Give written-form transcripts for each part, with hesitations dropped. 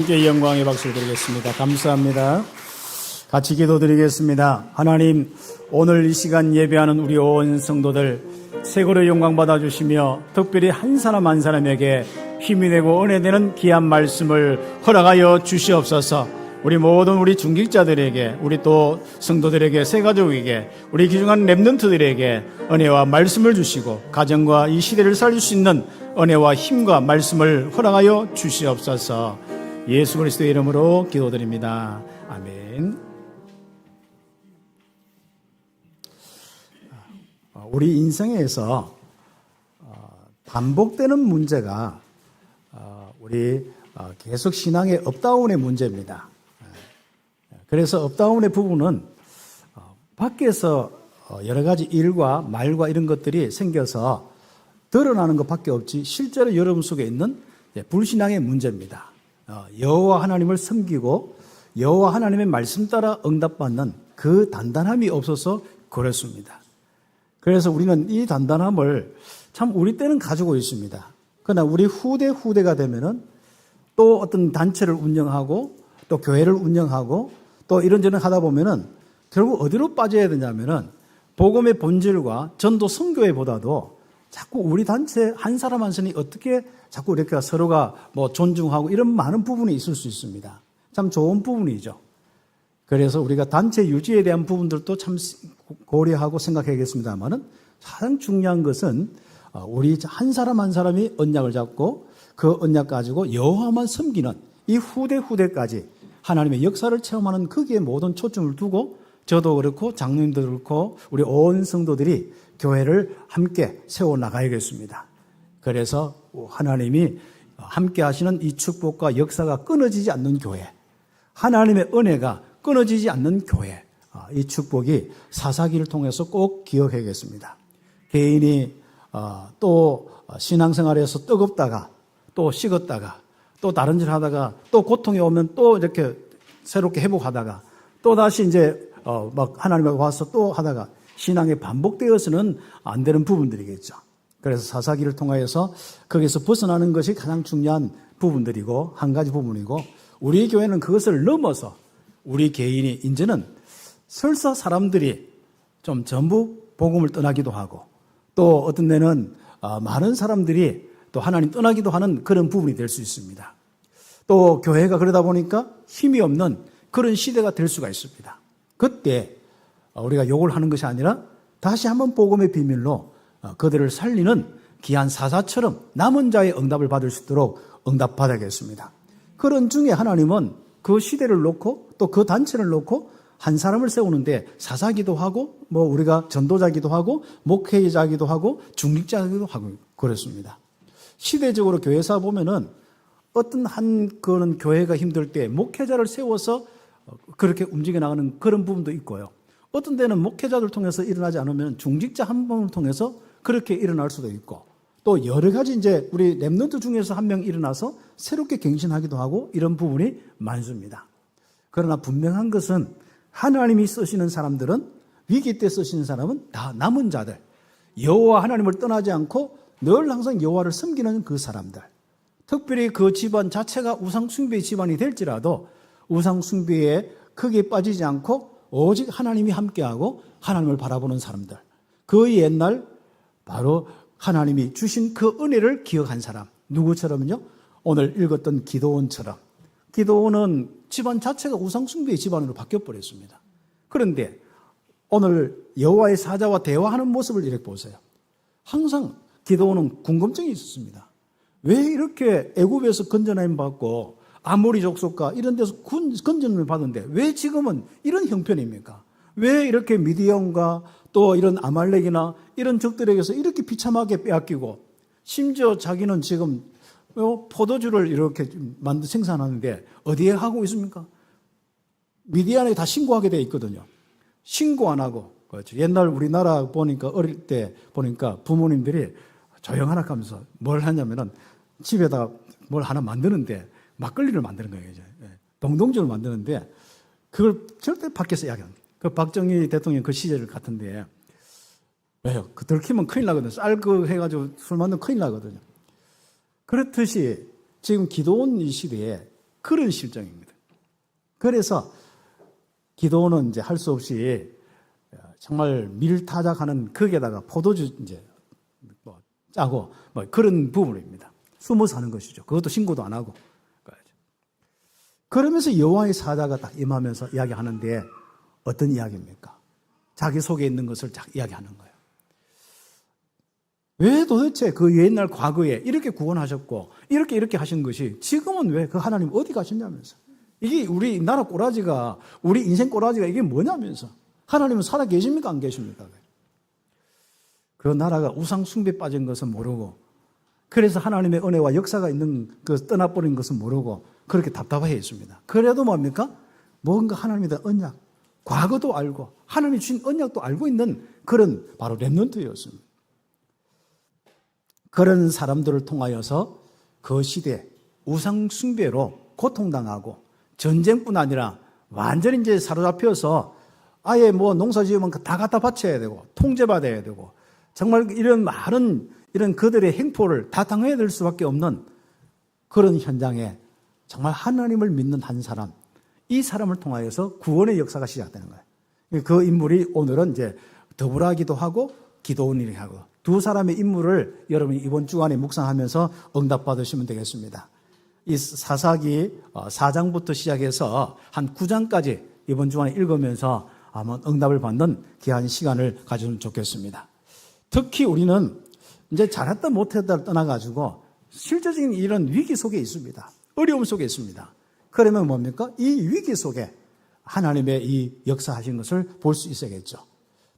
함께 영광의 박수를 드리겠습니다. 감사합니다. 같이 기도드리겠습니다. 하나님, 오늘 이 시간 예배하는 우리 온 성도들 세고로 영광 받아주시며 특별히 한 사람 한 사람에게 힘이 되고 은혜되는 귀한 말씀을 허락하여 주시옵소서. 우리 모든 우리 중직자들에게, 우리 또 성도들에게, 새가족에게, 우리 귀중한 렘넌트들에게 은혜와 말씀을 주시고 가정과 이 시대를 살릴 수 있는 은혜와 힘과 말씀을 허락하여 주시옵소서. 예수 그리스도의 이름으로 기도드립니다. 아멘. 우리 인생에서 반복되는 문제가 우리 계속 신앙의 업다운의 문제입니다. 그래서 업다운의 부분은 밖에서 여러 가지 일과 말과 이런 것들이 생겨서 드러나는 것밖에 없지 실제로 여러분 속에 있는 불신앙의 문제입니다. 여호와 하나님을 섬기고 여호와 하나님의 말씀 따라 응답받는 그 단단함이 없어서 그렇습니다. 그래서 우리는 이 단단함을 참 우리 때는 가지고 있습니다. 그러나 우리 후대가 되면은 또 어떤 단체를 운영하고 또 교회를 운영하고 또 이런저런 하다 보면은 결국 어디로 빠져야 되냐면은 복음의 본질과 전도 선교회보다도 자꾸 우리 단체 한 사람 한 사람이 어떻게 자꾸 이렇게 서로가 존중하고 이런 많은 부분이 있을 수 있습니다. 참 좋은 부분이죠. 그래서 우리가 단체 유지에 대한 부분들도 참 고려하고 생각해야겠습니다만은 가장 중요한 것은 우리 한 사람 한 사람이 언약을 잡고 그 언약 가지고 여호와만 섬기는 이 후대까지 하나님의 역사를 체험하는 거기에 모든 초점을 두고 저도 그렇고 장로님도 그렇고 우리 온 성도들이 교회를 함께 세워나가야겠습니다. 그래서 하나님이 함께 하시는 이 축복과 역사가 끊어지지 않는 교회, 하나님의 은혜가 끊어지지 않는 교회, 이 축복이 사사기를 통해서 꼭 기억해야겠습니다. 개인이 또 신앙생활에서 뜨겁다가 또 식었다가 또 다른 일 하다가 또 고통이 오면 또 이렇게 새롭게 회복하다가 또 다시 이제 막 하나님께 와서 또 하다가 신앙에 반복되어서는 안 되는 부분들이겠죠. 그래서 사사기를 통하여서 거기서 벗어나는 것이 가장 중요한 부분들이고 한 가지 부분이고 우리 교회는 그것을 넘어서 우리 개인이 이제는 설사 사람들이 좀 전부 복음을 떠나기도 하고 또 어떤 데는 많은 사람들이 또 하나님 떠나기도 하는 그런 부분이 될 수 있습니다. 또 교회가 그러다 보니까 힘이 없는 그런 시대가 될 수가 있습니다. 그때 우리가 욕을 하는 것이 아니라 다시 한번 복음의 비밀로 그들을 살리는 귀한 사사처럼 남은 자의 응답을 받을 수 있도록 응답받아야겠습니다. 그런 중에 하나님은 그 시대를 놓고 또 그 단체를 놓고 한 사람을 세우는데 사사기도 하고 우리가 전도자기도 하고 목회자기도 하고 중직자기도 하고 그렇습니다. 시대적으로 교회사 보면은 어떤 그런 교회가 힘들 때 목회자를 세워서 그렇게 움직여 나가는 그런 부분도 있고요. 어떤 데는 목회자들 통해서 일어나지 않으면 중직자 한 분을 통해서 그렇게 일어날 수도 있고 또 여러 가지 이제 우리 렘넌트 중에서 한 명 일어나서 새롭게 갱신하기도 하고 이런 부분이 많습니다. 그러나 분명한 것은 하나님이 쓰시는 사람들은 위기 때 쓰시는 사람은 다 남은 자들 여호와 하나님을 떠나지 않고 늘 항상 여호와를 섬기는 그 사람들 특별히 그 집안 자체가 우상숭배의 집안이 될지라도 우상숭배에 크게 빠지지 않고 오직 하나님이 함께하고 하나님을 바라보는 사람들 그 옛날 바로 하나님이 주신 그 은혜를 기억한 사람 누구처럼요? 오늘 읽었던 기드온처럼 기드온은 집안 자체가 우상숭배의 집안으로 바뀌어버렸습니다. 그런데 오늘 여호와의 사자와 대화하는 모습을 이렇게 보세요. 항상 기드온은 궁금증이 있었습니다. 왜 이렇게 애굽에서 건져냄 받고 아모리 족속과 이런 데서 건져냄을 받는데 왜 지금은 이런 형편입니까? 왜 이렇게 미디안과 또 이런 아말렉이나 이런 적들에게서 이렇게 비참하게 빼앗기고 심지어 자기는 지금 포도주를 이렇게 생산하는데 어디에 하고 있습니까? 미디안에 다 신고하게 돼 있거든요. 신고 안 하고 그렇죠. 옛날 우리나라 보니까 어릴 때 보니까 부모님들이 조용하라 하면서 뭘 하냐면은 집에다 뭘 하나 만드는데 막걸리를 만드는 거예요. 이제 동동주를 만드는데 그걸 절대 밖에서 이야기 안 해요. 그 박정희 대통령 그 시절 같은데 왜요? 그 들키면 큰일 나거든요. 쌀 해가지고 술 만들면 큰일 나거든요. 그렇듯이 지금 기도원 이 시대에 그런 실정입니다. 그래서 기도는 이제 할 수 없이 정말 밀타작하는 거기에다가 포도주 이제 짜고 그런 부분입니다. 숨어 사는 것이죠. 그것도 신고도 안 하고. 그러면서 여호와의 사자가 딱 임하면서 이야기하는데 어떤 이야기입니까? 자기 속에 있는 것을 딱 이야기하는 거예요. 왜 도대체 그 옛날 과거에 이렇게 구원하셨고 이렇게 하신 것이 지금은 왜 그 하나님 어디 가셨냐면서. 이게 우리 나라 꼬라지가, 우리 인생 꼬라지가 이게 뭐냐면서. 하나님은 살아 계십니까? 안 계십니까? 그 나라가 우상 숭배 빠진 것은 모르고, 그래서 하나님의 은혜와 역사가 있는 그 떠나버린 것은 모르고 그렇게 답답해 있습니다. 그래도 뭡니까? 뭔가 하나님에 대한 언약, 과거도 알고 하나님이 주신 언약도 알고 있는 그런 바로 렘넌트였습니다. 그런 사람들을 통하여서 그 시대 우상 숭배로 고통당하고 전쟁뿐 아니라 완전히 이제 사로잡혀서 아예 뭐 농사 지으면 다 갖다 바쳐야 되고 통제받아야 되고 정말 이런 많은 이런 그들의 행포를 다 당해야 될 수밖에 없는 그런 현장에 정말 하나님을 믿는 한 사람, 이 사람을 통하여서 구원의 역사가 시작되는 거예요. 그 인물이 오늘은 이제 더불어하기도 하고 기도원이라고 하고 두 사람의 인물을 여러분이 이번 주간에 묵상하면서 응답받으시면 되겠습니다. 이 사사기 4장부터 시작해서 한 9장까지 이번 주간에 읽으면서 한번 응답을 받는 귀한 시간을 가지면 좋겠습니다. 특히 우리는 이제 잘했다 못했다를 떠나가지고 실제적인 이런 위기 속에 있습니다. 어려움 속에 있습니다. 그러면 뭡니까? 이 위기 속에 하나님의 이 역사하신 것을 볼 수 있어야겠죠.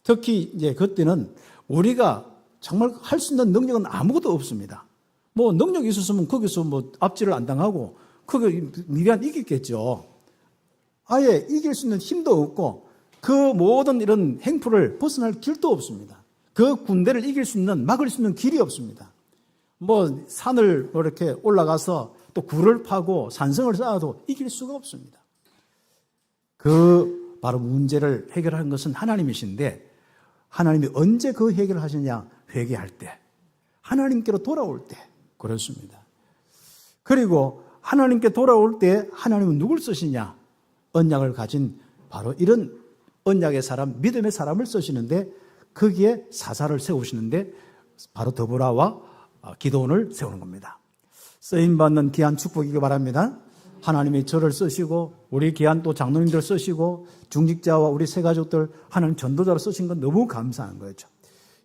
특히 이제 그때는 우리가 정말 할 수 있는 능력은 아무것도 없습니다. 뭐 능력이 있었으면 거기서 뭐 압제를 안 당하고 그게 미리한 이겼겠죠. 아예 이길 수 있는 힘도 없고 그 모든 이런 행포를 벗어날 길도 없습니다. 그 군대를 이길 수 있는, 막을 수 있는 길이 없습니다. 뭐 산을 이렇게 올라가서 또 굴을 파고 산성을 쌓아도 이길 수가 없습니다. 그 바로 문제를 해결하는 것은 하나님이신데 하나님이 언제 그 해결을 하시냐? 회개할 때, 하나님께로 돌아올 때 그렇습니다. 그리고 하나님께 돌아올 때 하나님은 누굴 쓰시냐? 언약을 가진 바로 이런 언약의 사람, 믿음의 사람을 쓰시는데 거기에 사사를 세우시는데 바로 더보라와 기도원을 세우는 겁니다. 쓰임받는 귀한 축복이기 바랍니다. 하나님이 저를 쓰시고 우리 귀한 또 장로님들 쓰시고 중직자와 우리 새가족들 하나님 전도자로 쓰신 건 너무 감사한 거죠.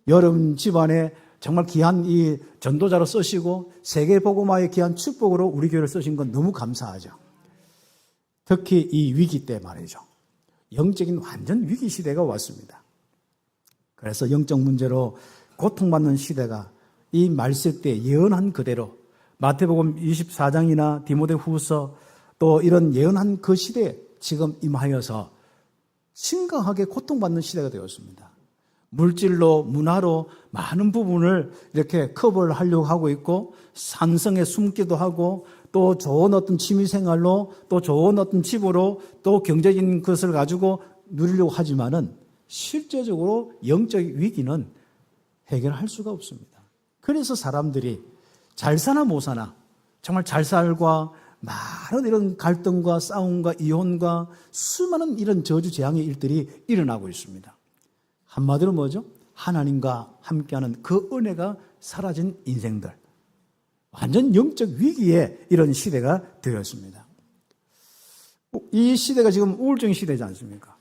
여러분 집안에 정말 귀한 이 전도자로 쓰시고 세계복음화의 귀한 축복으로 우리 교회를 쓰신 건 너무 감사하죠. 특히 이 위기 때 말이죠. 영적인 완전 위기 시대가 왔습니다. 그래서 영적 문제로 고통받는 시대가 이 말세 때 예언한 그대로 마태복음 24장이나 디모데후서 또 이런 예언한 그 시대에 지금 임하여서 심각하게 고통받는 시대가 되었습니다. 물질로 문화로 많은 부분을 이렇게 커버를 하려고 하고 있고 산성에 숨기도 하고 또 좋은 어떤 취미생활로 또 좋은 어떤 집으로 또 경제적인 것을 가지고 누리려고 하지만은 실제적으로 영적 위기는 해결할 수가 없습니다. 그래서 사람들이 잘 사나 못 사나 정말 잘 살과 많은 이런 갈등과 싸움과 이혼과 수많은 이런 저주 재앙의 일들이 일어나고 있습니다. 한마디로 뭐죠? 하나님과 함께하는 그 은혜가 사라진 인생들. 완전 영적 위기에 이런 시대가 되었습니다. 이 시대가 지금 우울증 시대지 않습니까?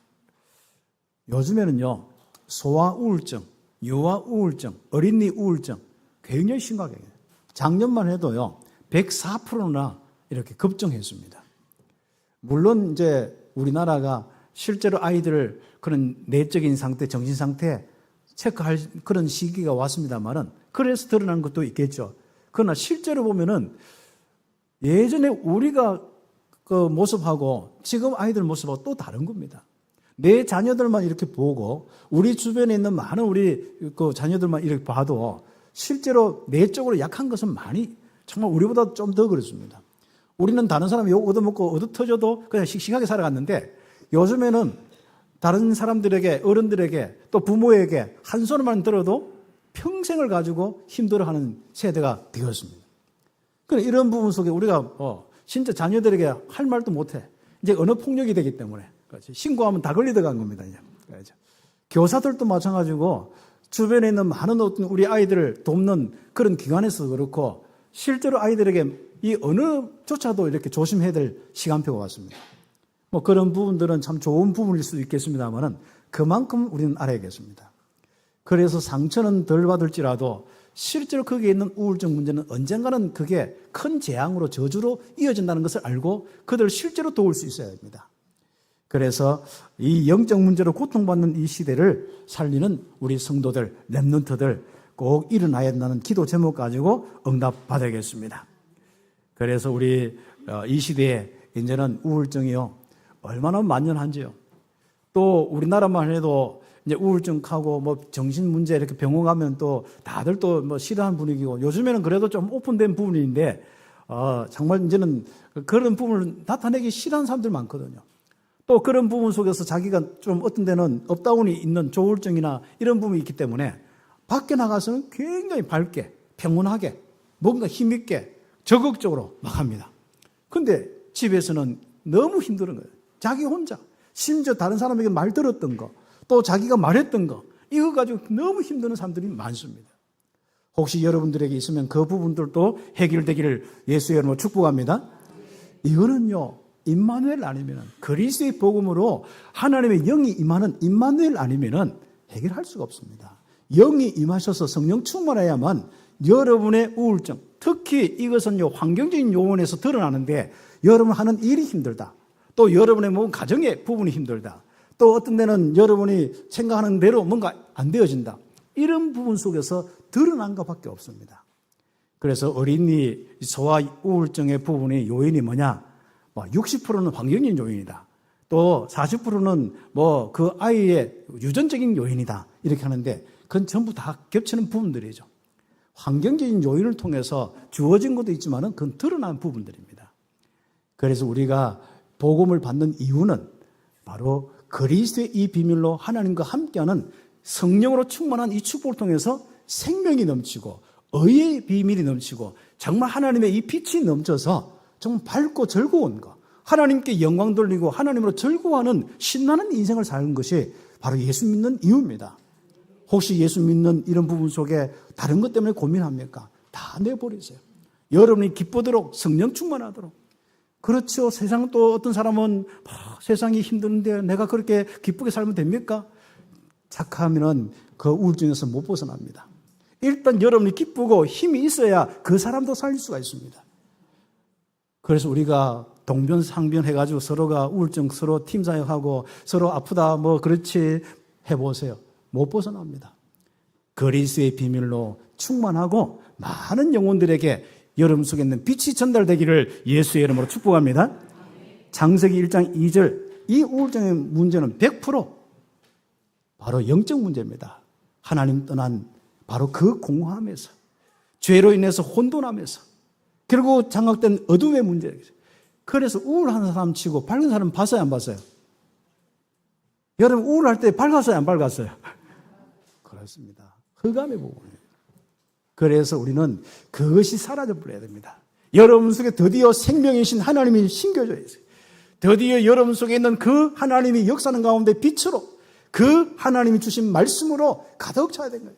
요즘에는요, 소아 우울증, 유아 우울증, 어린이 우울증 굉장히 심각해요. 작년만 해도요, 104%나 이렇게 급증했습니다. 물론 이제 우리나라가 실제로 아이들을 그런 내적인 상태, 정신 상태 체크할 그런 시기가 왔습니다만은 그래서 드러난 것도 있겠죠. 그러나 실제로 보면은 예전에 우리가 그 모습하고 지금 아이들 모습하고 또 다른 겁니다. 내 자녀들만 이렇게 보고 우리 주변에 있는 많은 우리 그 자녀들만 이렇게 봐도 실제로 내적으로 약한 것은 많이 정말 우리보다 좀 더 그렇습니다. 우리는 다른 사람 욕 얻어먹고 얻어터져도 그냥 씩씩하게 살아갔는데 요즘에는 다른 사람들에게 어른들에게 또 부모에게 한 손만 들어도 평생을 가지고 힘들어하는 세대가 되었습니다. 그러니까 이런 부분 속에 우리가 진짜 자녀들에게 할 말도 못해. 이제 언어 폭력이 되기 때문에. 그렇지. 신고하면 다 걸리더간 겁니다. 이제. 그렇죠. 교사들도 마찬가지고 주변에 있는 많은 어떤 우리 아이들을 돕는 그런 기관에서 그렇고 실제로 아이들에게 이 언어조차도 이렇게 조심해야 될 시간표가 왔습니다. 뭐 그런 부분들은 참 좋은 부분일 수도 있겠습니다만은 그만큼 우리는 알아야겠습니다. 그래서 상처는 덜 받을지라도 실제로 거기에 있는 우울증 문제는 언젠가는 그게 큰 재앙으로 저주로 이어진다는 것을 알고 그들을 실제로 도울 수 있어야 합니다. 그래서 이 영적 문제로 고통받는 이 시대를 살리는 우리 성도들, 렘넌트들 꼭 일어나야 한다는 기도 제목 가지고 응답 받아야겠습니다. 그래서 우리 이 시대에 이제는 우울증이요 얼마나 만연한지요. 또 우리나라만 해도 이제 우울증하고 뭐 정신 문제 이렇게 병원 가면 또 다들 또 뭐 싫어하는 분위기고 요즘에는 그래도 좀 오픈된 부분인데 정말 이제는 그런 부분을 나타내기 싫어하는 사람들 많거든요. 또 그런 부분 속에서 자기가 좀 어떤 데는 업다운이 있는 조울증이나 이런 부분이 있기 때문에 밖에 나가서는 굉장히 밝게 평온하게 뭔가 힘있게 적극적으로 막 합니다. 근데 집에서는 너무 힘든 거예요. 자기 혼자 심지어 다른 사람에게 말 들었던 거 또 자기가 말했던 거 이거 가지고 너무 힘드는 사람들이 많습니다. 혹시 여러분들에게 있으면 그 부분들도 해결되기를 예수의 이름으로 축복합니다. 이거는요 임마누엘 아니면 그리스도의 복음으로 하나님의 영이 임하는 임마누엘 아니면 해결할 수가 없습니다. 영이 임하셔서 성령 충만해야만 여러분의 우울증 특히 이것은요 환경적인 요인에서 드러나는데 여러분 하는 일이 힘들다. 또 여러분의 뭐 가정의 부분이 힘들다. 또 어떤 데는 여러분이 생각하는 대로 뭔가 안 되어진다. 이런 부분 속에서 드러난 것밖에 없습니다. 그래서 어린이 소아 우울증의 부분의 요인이 뭐냐? 60%는 환경적인 요인이다. 또 40%는 뭐 그 아이의 유전적인 요인이다. 이렇게 하는데 그건 전부 다 겹치는 부분들이죠. 환경적인 요인을 통해서 주어진 것도 있지만은 그건 드러난 부분들입니다. 그래서 우리가 복음을 받는 이유는 바로 그리스도의 이 비밀로 하나님과 함께하는 성령으로 충만한 이 축복을 통해서 생명이 넘치고 의의 비밀이 넘치고 정말 하나님의 이 빛이 넘쳐서 정말 밝고 즐거운 것 하나님께 영광 돌리고 하나님으로 즐거워하는 신나는 인생을 사는 것이 바로 예수 믿는 이유입니다. 혹시 예수 믿는 이런 부분 속에 다른 것 때문에 고민합니까? 다 내버리세요. 여러분이 기쁘도록 성령 충만하도록. 그렇죠. 세상 또 어떤 사람은 세상이 힘드는데 내가 그렇게 기쁘게 살면 됩니까? 착하면은 그 우울증에서 못 벗어납니다. 일단 여러분이 기쁘고 힘이 있어야 그 사람도 살릴 수가 있습니다. 그래서 우리가 동변상변 해가지고 서로가 우울증 서로 팀 사역하고 서로 아프다 뭐 그렇지 해보세요. 못 벗어납니다. 그리스도의 비밀로 충만하고 많은 영혼들에게 여러분 속에 있는 빛이 전달되기를 예수의 이름으로 축복합니다. 창세기 1장 2절 이 우울증의 문제는 100% 바로 영적 문제입니다. 하나님 떠난 바로 그 공허함에서 죄로 인해서 혼돈함에서 결국 장악된 어둠의 문제입니다. 그래서 우울한 사람 치고 밝은 사람 봤어요 안 봤어요? 여러분 우울할 때 밝았어요 안 밝았어요? 그렇습니다. 흑암의 부분이에요. 그래서 우리는 그것이 사라져버려야 됩니다. 여러분 속에 드디어 생명이신 하나님이 심겨져 있어요. 드디어 여러분 속에 있는 그 하나님이 역사하는 가운데 빛으로 그 하나님이 주신 말씀으로 가득 차야 되는 거예요.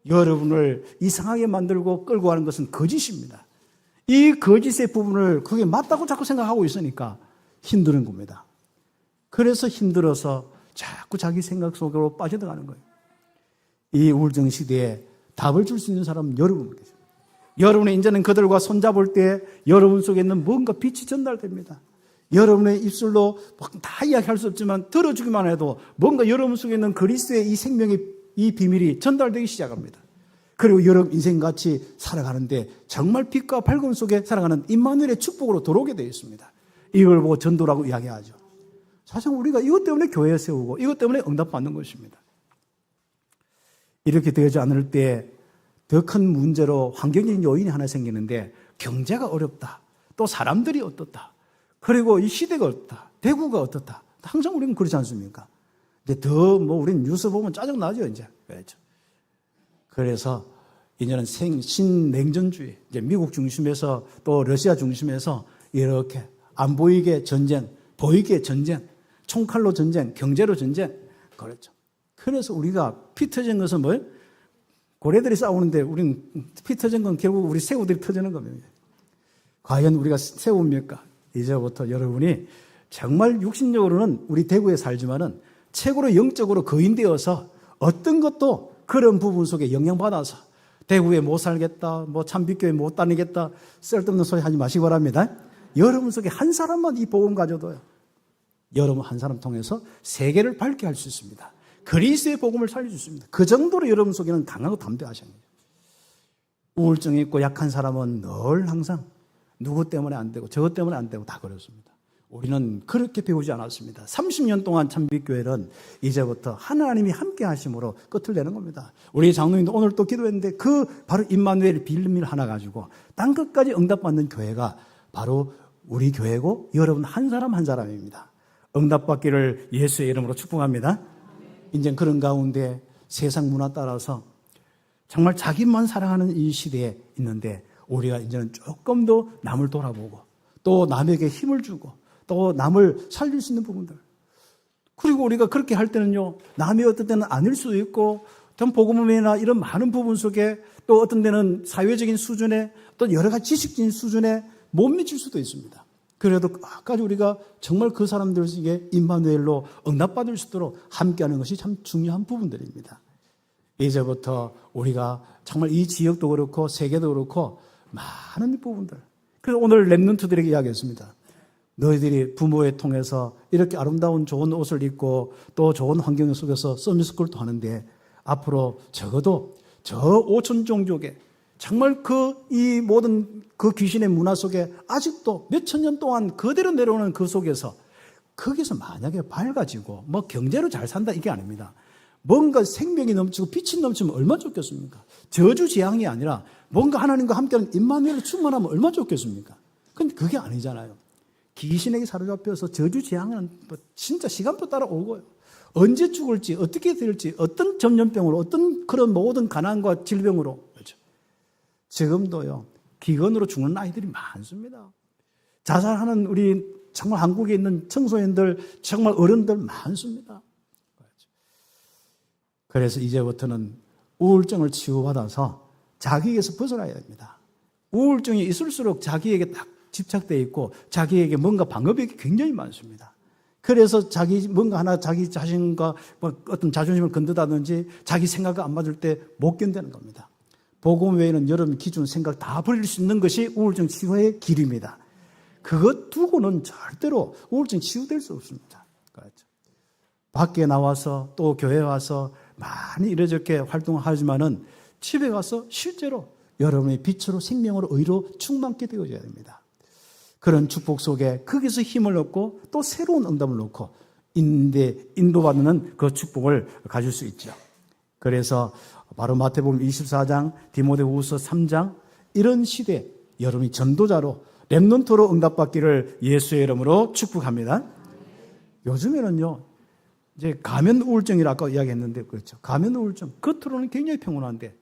여러분을 이상하게 만들고 끌고 가는 것은 거짓입니다. 이 거짓의 부분을 그게 맞다고 자꾸 생각하고 있으니까 힘드는 겁니다. 그래서 힘들어서 자꾸 자기 생각 속으로 빠져들어가는 거예요. 이 우울증 시대에 답을 줄 수 있는 사람은 여러분 계세요. 여러분의 이제는 그들과 손잡을 때 여러분 속에 있는 뭔가 빛이 전달됩니다. 여러분의 입술로 다 이야기할 수 없지만 들어주기만 해도 뭔가 여러분 속에 있는 그리스도의 이 생명의 이 비밀이 전달되기 시작합니다. 그리고 여러분 인생같이 살아가는데 정말 빛과 밝음 속에 살아가는 임마누엘의 축복으로 들어오게 되어 있습니다. 이걸 보고 전도라고 이야기하죠. 사실 우리가 이것 때문에 교회 세우고 이것 때문에 응답받는 것입니다. 이렇게 되지 않을 때 더 큰 문제로 환경적인 요인이 하나 생기는데 경제가 어렵다. 또 사람들이 어떻다. 그리고 이 시대가 어떻다. 대구가 어떻다. 항상 우리는 그렇지 않습니까? 이제 더 우리는 뉴스 보면 짜증나죠, 이제. 그렇죠. 그래서 이제는 신냉전주의, 이제 미국 중심에서 또 러시아 중심에서 이렇게 안 보이게 전쟁, 보이게 전쟁, 총칼로 전쟁, 경제로 전쟁. 그렇죠. 그래서 우리가 피 터진 것은 뭐예요? 고래들이 싸우는데 우리는 피 터진 건 결국 우리 새우들이 터지는 겁니다. 과연 우리가 새우입니까? 이제부터 여러분이 정말 육신적으로는 우리 대구에 살지만은 최고로 영적으로 거인되어서 어떤 것도 그런 부분 속에 영향받아서 대구에 못 살겠다, 뭐 참빛교회 못 다니겠다, 쓸데없는 소리 하지 마시기 바랍니다. 여러분 속에 한 사람만 이 복음 가져도요, 여러분 한 사람 통해서 세계를 밝게 할 수 있습니다. 그리스도의 복음을 살릴 수 있습니다. 그 정도로 여러분 속에는 강하고 담대하셔야 합니다. 우울증이 있고 약한 사람은 늘 항상 누구 때문에 안 되고 저것 때문에 안 되고 다 그렇습니다. 우리는 그렇게 배우지 않았습니다. 30년 동안 참빛교회는 이제부터 하나님이 함께 하심으로 끝을 내는 겁니다. 우리 장로님도 오늘 또 기도했는데 그 바로 임마누엘 빌미를 하나 가지고 땅 끝까지 응답받는 교회가 바로 우리 교회고 여러분 한 사람 한 사람입니다. 응답받기를 예수의 이름으로 축복합니다. 이제 그런 가운데 세상 문화 따라서 정말 자기만 사랑하는 이 시대에 있는데 우리가 이제는 조금 더 남을 돌아보고 또 남에게 힘을 주고 또 남을 살릴 수 있는 부분들. 그리고 우리가 그렇게 할 때는요, 남이 어떤 때는 아닐 수도 있고, 좀 복음이나 이런 많은 부분 속에 또 어떤 때는 사회적인 수준에 또 여러 가지 지식적인 수준에 못 미칠 수도 있습니다. 그래도 끝까지 우리가 정말 그 사람들에게 임마누엘로 응답받을 수 있도록 함께하는 것이 참 중요한 부분들입니다. 이제부터 우리가 정말 이 지역도 그렇고 세계도 그렇고 많은 부분들. 그래서 오늘 랩런트들에게 이야기했습니다. 너희들이 부모에 통해서 이렇게 아름다운 좋은 옷을 입고 또 좋은 환경 속에서 서밋스쿨도 하는데 앞으로 적어도 저 오천 종족에 정말 이 모든 그 귀신의 문화 속에 아직도 몇천 년 동안 그대로 내려오는 그 속에서 거기서 만약에 밝아지고 뭐 경제로 잘 산다 이게 아닙니다. 뭔가 생명이 넘치고 빛이 넘치면 얼마나 좋겠습니까? 저주재앙이 아니라 뭔가 하나님과 함께하는 임마누엘로 충만하면 얼마나 좋겠습니까? 근데 그게 아니잖아요. 귀신에게 사로잡혀서 저주재앙은 진짜 시간표 따라 오고요. 언제 죽을지, 어떻게 될지, 어떤 전염병으로, 어떤 그런 모든 가난과 질병으로. 그렇죠. 지금도요, 기근으로 죽는 아이들이 많습니다. 자살하는 우리 정말 한국에 있는 청소년들, 정말 어른들 많습니다. 그렇죠. 그래서 이제부터는 우울증을 치유받아서 자기에게서 벗어나야 됩니다. 우울증이 있을수록 자기에게 딱 집착되어 있고 자기에게 뭔가 방어벽이 굉장히 많습니다. 그래서 뭔가 하나 자기 자신과 어떤 자존심을 건드다든지 자기 생각과 안 맞을 때 못 견디는 겁니다. 복음 외에는 여러분 기준 생각 다 버릴 수 있는 것이 우울증 치유의 길입니다. 그것 두고는 절대로 우울증 치유될 수 없습니다. 그렇죠. 밖에 나와서 또 교회 와서 많이 이렇게 활동하지만은 집에 가서 실제로 여러분의 빛으로 생명으로 의로 충만케 되어져야 됩니다. 그런 축복 속에 거기서 힘을 얻고 또 새로운 응답을 얻고 인도받는 그 축복을 가질 수 있죠. 그래서 바로 마태복음 24장, 디모데후서 3장 이런 시대에 여러분이 전도자로 렘넌트로 응답받기를 예수의 이름으로 축복합니다. 요즘에는요, 이제 가면 우울증이라 아까 이야기했는데 그렇죠. 가면 우울증 겉으로는 굉장히 평온한데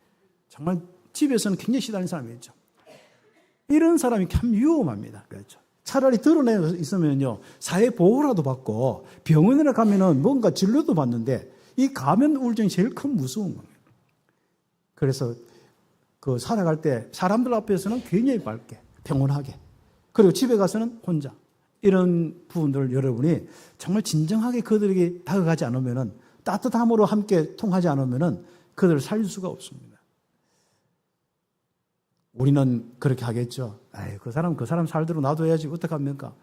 정말 집에서는 굉장히 시달리는 사람이 있죠. 이런 사람이 참 위험합니다. 그렇죠. 차라리 드러내서 있으면요, 사회 보호라도 받고 병원에 가면은 뭔가 진료도 받는데 이 가면 우울증이 제일 큰 무서운 거예요. 그래서 그 살아갈 때 사람들 앞에서는 굉장히 밝게, 평온하게, 그리고 집에 가서는 혼자. 이런 부분들을 여러분이 정말 진정하게 그들에게 다가가지 않으면은 따뜻함으로 함께 통하지 않으면은 그들을 살릴 수가 없습니다. 우리는 그렇게 하겠죠. 그 사람 살대로 놔둬야지 어떡합니까?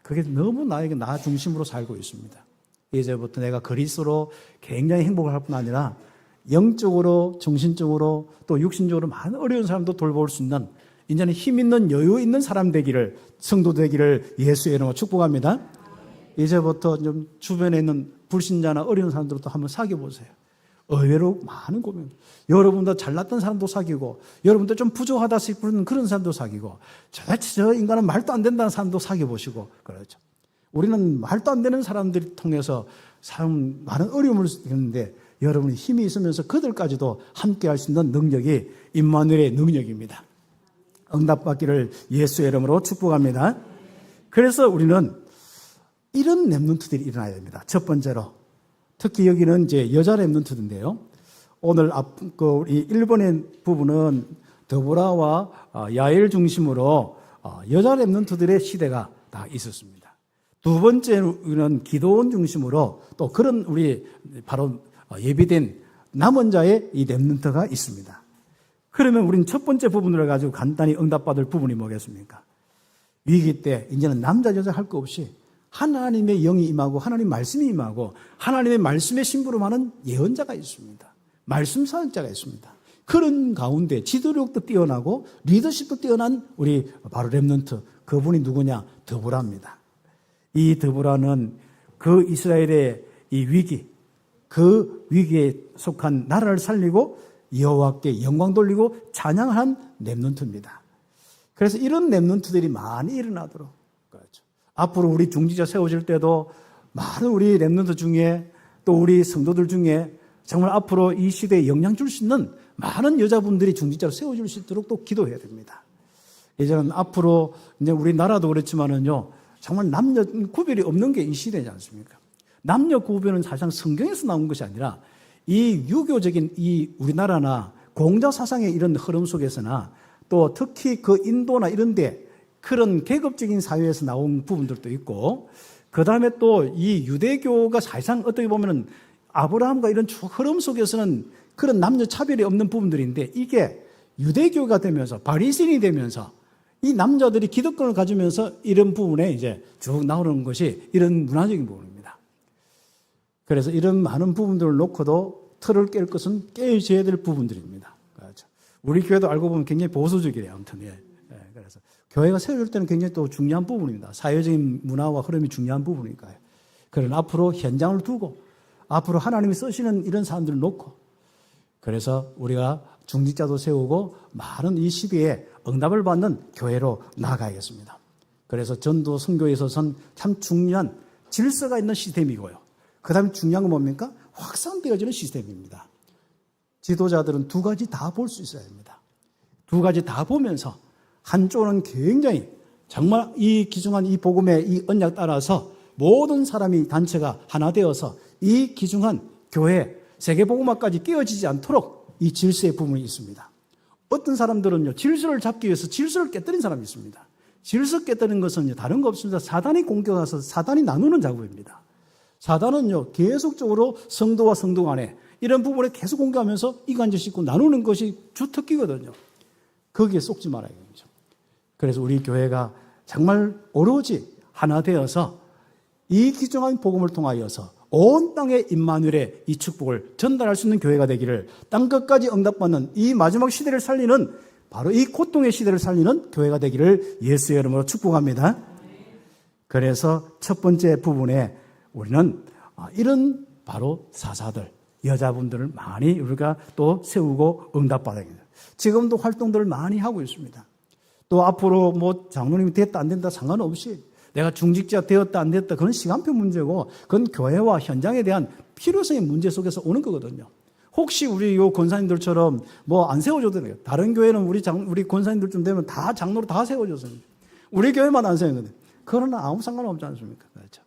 그게 너무 나에게 나 중심으로 살고 있습니다. 이제부터 내가 그리스도로 굉장히 행복을 할 뿐 아니라 영적으로, 정신적으로, 또 육신적으로 많은 어려운 사람도 돌볼 수 있는 이제는 힘 있는 여유 있는 사람 되기를, 성도 되기를 예수의 이름으로 축복합니다. 이제부터 좀 주변에 있는 불신자나 어려운 사람들도 한번 사귀어 보세요. 의외로 많은 고민. 여러분도 잘났던 사람도 사귀고, 여러분도 좀 부족하다 싶은 그런 사람도 사귀고, 저 인간은 말도 안 된다는 사람도 사귀어 보시고, 그렇죠. 우리는 말도 안 되는 사람들을 통해서 많은 어려움을 겪는데, 여러분이 힘이 있으면서 그들까지도 함께 할 수 있는 능력이 임마누엘의 능력입니다. 응답받기를 예수의 이름으로 축복합니다. 그래서 우리는 이런 렘넌트들이 일어나야 됩니다. 첫 번째로 특히 여기는 이제 여자 렘넌트인데요. 오늘 우리 1번의 부분은 드보라와 야엘 중심으로 여자 렘넌트들의 시대가 다 있었습니다. 두 번째는 기도원 중심으로 또 그런 우리 바로 예비된 남은 자의 이 렘넌트가 있습니다. 그러면 우리는 첫 번째 부분을 가지고 간단히 응답받을 부분이 뭐겠습니까? 위기 때 이제는 남자 여자 할 거 없이 하나님의 영이 임하고 하나님 말씀이 임하고 하나님의 말씀의 심부름하는 예언자가 있습니다. 말씀 사역자가 있습니다. 그런 가운데 지도력도 뛰어나고 리더십도 뛰어난 우리 바로 렘넌트, 그분이 누구냐? 드보라입니다. 이 드보라는 그 이스라엘의 이 위기, 그 위기에 속한 나라를 살리고 여호와께 영광 돌리고 찬양한 렘넌트입니다. 그래서 이런 렘넌트들이 많이 일어나도록 그렇죠. 앞으로 우리 중직자 세워질 때도 많은 우리 렘넌트 중에 또 우리 성도들 중에 정말 앞으로 이 시대에 영향 줄 수 있는 많은 여자분들이 중직자로 세워질 수 있도록 또 기도해야 됩니다. 예전에는 앞으로 이제 우리나라도 그렇지만은요, 정말 남녀 구별이 없는 게 이 시대지 않습니까? 남녀 구별은 사실상 성경에서 나온 것이 아니라 이 유교적인 이 우리나라나 공자 사상의 이런 흐름 속에서나 또 특히 그 인도나 이런 데 그런 계급적인 사회에서 나온 부분들도 있고, 그 다음에 또 이 유대교가 사실상 어떻게 보면은 아브라함과 이런 흐름 속에서는 그런 남녀 차별이 없는 부분들인데, 이게 유대교가 되면서 바리새인이 되면서 이 남자들이 기득권을 가지면서 이런 부분에 이제 쭉 나오는 것이 이런 문화적인 부분입니다. 그래서 이런 많은 부분들을 놓고도 틀을 깰 것은 깨져야 될 부분들입니다. 그렇죠. 우리 교회도 알고 보면 굉장히 보수적이래요. 아무튼 그래서 교회가 세워질 때는 굉장히 또 중요한 부분입니다. 사회적인 문화와 흐름이 중요한 부분이니까요. 그러나 앞으로 현장을 두고 앞으로 하나님이 쓰시는 이런 사람들을 놓고, 그래서 우리가 중직자도 세우고 많은 이 시대에 응답을 받는 교회로 나아가야겠습니다. 그래서 전도 선교에 있어서는 참 중요한 질서가 있는 시스템이고요. 그 다음에 중요한 건 뭡니까? 확산되어지는 시스템입니다. 지도자들은 두 가지 다 볼 수 있어야 합니다. 두 가지 다 보면서 한쪽은 굉장히 정말 이 귀중한 이 복음의 이 언약 따라서 모든 사람이 단체가 하나 되어서 이 귀중한 교회 세계복음화까지 깨어지지 않도록 이 질서의 부분이 있습니다. 어떤 사람들은요, 질서를 잡기 위해서 질서를 깨뜨린 사람이 있습니다. 질서 깨뜨리는 것은 다른 거 없습니다. 사단이 공격해서 사단이 나누는 작업입니다. 사단은요, 계속적으로 성도와 성도 간에 이런 부분에 계속 공격하면서 이간질 싣고 나누는 것이 주특기거든요. 거기에 속지 말아야 되죠. 그래서 우리 교회가 정말 오로지 하나 되어서 이 귀중한 복음을 통하여서 온 땅에 임마누엘의 이 축복을 전달할 수 있는 교회가 되기를, 땅끝까지 응답받는 이 마지막 시대를 살리는, 바로 이 고통의 시대를 살리는 교회가 되기를 예수의 이름으로 축복합니다. 그래서 첫 번째 부분에 우리는 이런 바로 사사들, 여자분들을 많이 우리가 또 세우고 응답받아야 됩니다. 지금도 활동들을 많이 하고 있습니다. 또 앞으로 뭐 장로님이 됐다 안 된다 상관없이 내가 중직자 되었다 안 됐다, 그건 시간표 문제고 그건 교회와 현장에 대한 필요성의 문제 속에서 오는 거거든요. 혹시 우리 요 권사님들처럼 뭐 안 세워줘도 돼요. 다른 교회는 우리 권사님들쯤 되면 다 장로로 다 세워줬어요. 우리 교회만 안 세우거든요. 그러나 아무 상관없지 않습니까? 그렇죠.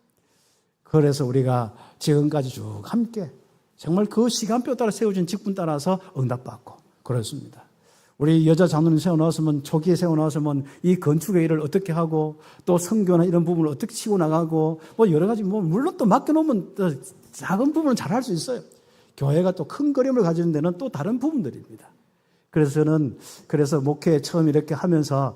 그래서 우리가 지금까지 쭉 함께 정말 그 시간표 따라 세워진 직분 따라서 응답받고 그렇습니다. 우리 여자 장로님 세워놨으면, 초기에 세워놨으면 이 건축의 일을 어떻게 하고 또 선교나 이런 부분을 어떻게 치고 나가고 뭐 여러 가지, 뭐 물론 또 맡겨놓으면 또 작은 부분은 잘할 수 있어요. 교회가 또 큰 그림을 가지는 데는 또 다른 부분들입니다. 그래서 저는 목회 처음 이렇게 하면서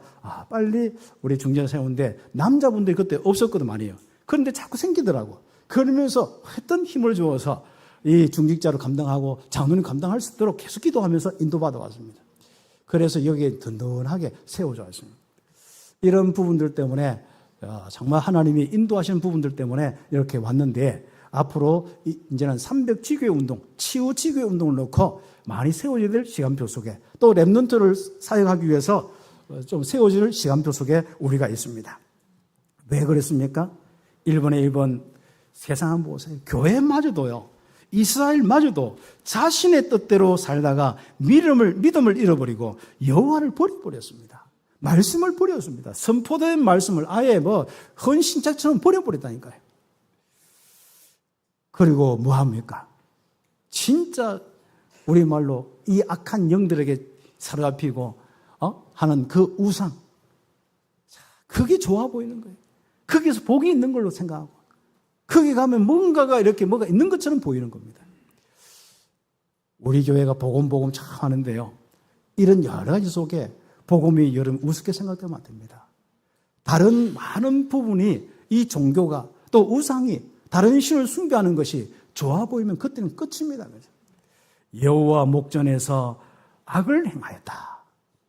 빨리 우리 중재 세우는데 남자분들이 그때 없었거든 말이에요. 그런데 자꾸 생기더라고. 그러면서 했던 힘을 주어서 이 중직자를 감당하고 장로님 감당할 수 있도록 계속 기도하면서 인도받아 왔습니다. 그래서 여기에 든든하게 세워져 왔습니다. 이런 부분들 때문에 정말 하나님이 인도하시는 부분들 때문에 이렇게 왔는데, 앞으로 이제는 300지교회 운동, 치유지교회 운동을 넣고 많이 세워져야 될 시간표 속에, 또 렘넌트를 사역하기 위해서 좀 세워질 시간표 속에 우리가 있습니다. 왜 그랬습니까? 1번에 1번 세상 한번 보세요. 교회마저도요, 이스라엘마저도 자신의 뜻대로 살다가 믿음을 잃어버리고 여호와를 버려버렸습니다. 말씀을 버렸습니다. 선포된 말씀을 아예 뭐 헌신짝처럼 버려버렸다니까요. 그리고 뭐 합니까? 진짜 우리말로 이 악한 영들에게 사로잡히고 하는 그 우상, 그게 좋아 보이는 거예요. 거기서 복이 있는 걸로 생각하고 거기 가면 뭔가 있는 것처럼 보이는 겁니다. 우리 교회가 복음 참 하는데요. 이런 여러 가지 속에 복음이 여러분 우습게 생각되면 안 됩니다. 다른 많은 부분이 이 종교가 또 우상이 다른 신을 숭배하는 것이 좋아 보이면 그때는 끝입니다. 여호와 목전에서 악을 행하였다.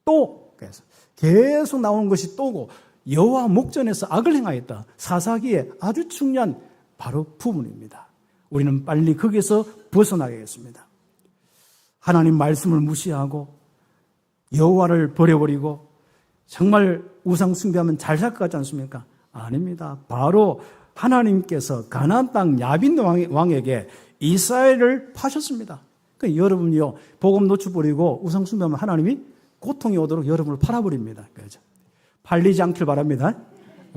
또 그래서 계속 나오는 것이 또고 여호와 목전에서 악을 행하였다. 사사기에 아주 중요한 바로 부분입니다. 우리는 빨리 거기서 벗어나야겠습니다. 하나님 말씀을 무시하고 여호와를 버려버리고 정말 우상 숭배하면 잘 살 것 같지 않습니까? 아닙니다. 바로 하나님께서 가나안 땅 야빈 왕에게 이스라엘을 파셨습니다. 그러니까 여러분이요 복음 놓쳐버리고 우상 숭배하면 하나님이 고통이 오도록 여러분을 팔아버립니다. 그렇죠? 팔리지 않길 바랍니다.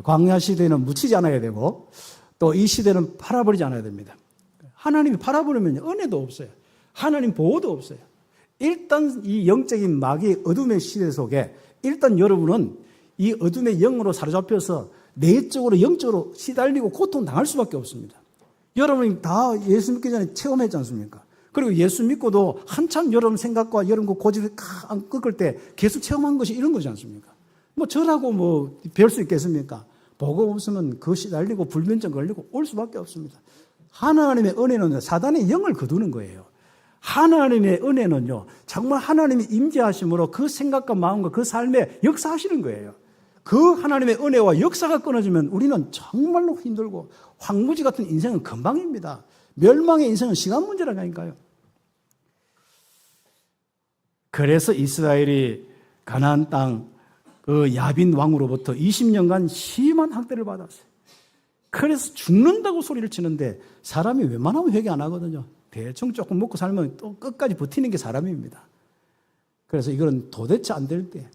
광야 시대는 묻히지 않아야 되고 또 이 시대는 팔아버리지 않아야 됩니다. 하나님이 팔아버리면 은혜도 없어요. 하나님 보호도 없어요. 일단 이 영적인 마귀의 어둠의 시대 속에 일단 여러분은 이 어둠의 영으로 사로잡혀서 내적으로 영적으로 시달리고 고통당할 수밖에 없습니다. 여러분이 다 예수 믿기 전에 체험했지 않습니까? 그리고 예수 믿고도 한참 여러분 생각과 여러분 고집이 안 꺾을 때 계속 체험한 것이 이런 거지 않습니까? 뭐 저라고 뭐 배울 수 있겠습니까? 복음 없으면 그 시달리고 불면증 걸리고 올 수밖에 없습니다. 하나님의 은혜는 사단의 영을 거두는 거예요. 하나님의 은혜는요, 정말 하나님이 임재하심으로 그 생각과 마음과 그 삶에 역사하시는 거예요. 그 하나님의 은혜와 역사가 끊어지면 우리는 정말로 힘들고 황무지 같은 인생은 금방입니다. 멸망의 인생은 시간 문제라니까요. 그래서 이스라엘이 가나안 땅 그 야빈 왕으로부터 20년간 심한 학대를 받았어요. 그래서 죽는다고 소리를 치는데 사람이 웬만하면 회개 안 하거든요. 대충 조금 먹고 살면 또 끝까지 버티는 게 사람입니다. 그래서 이건 도대체 안 될 때.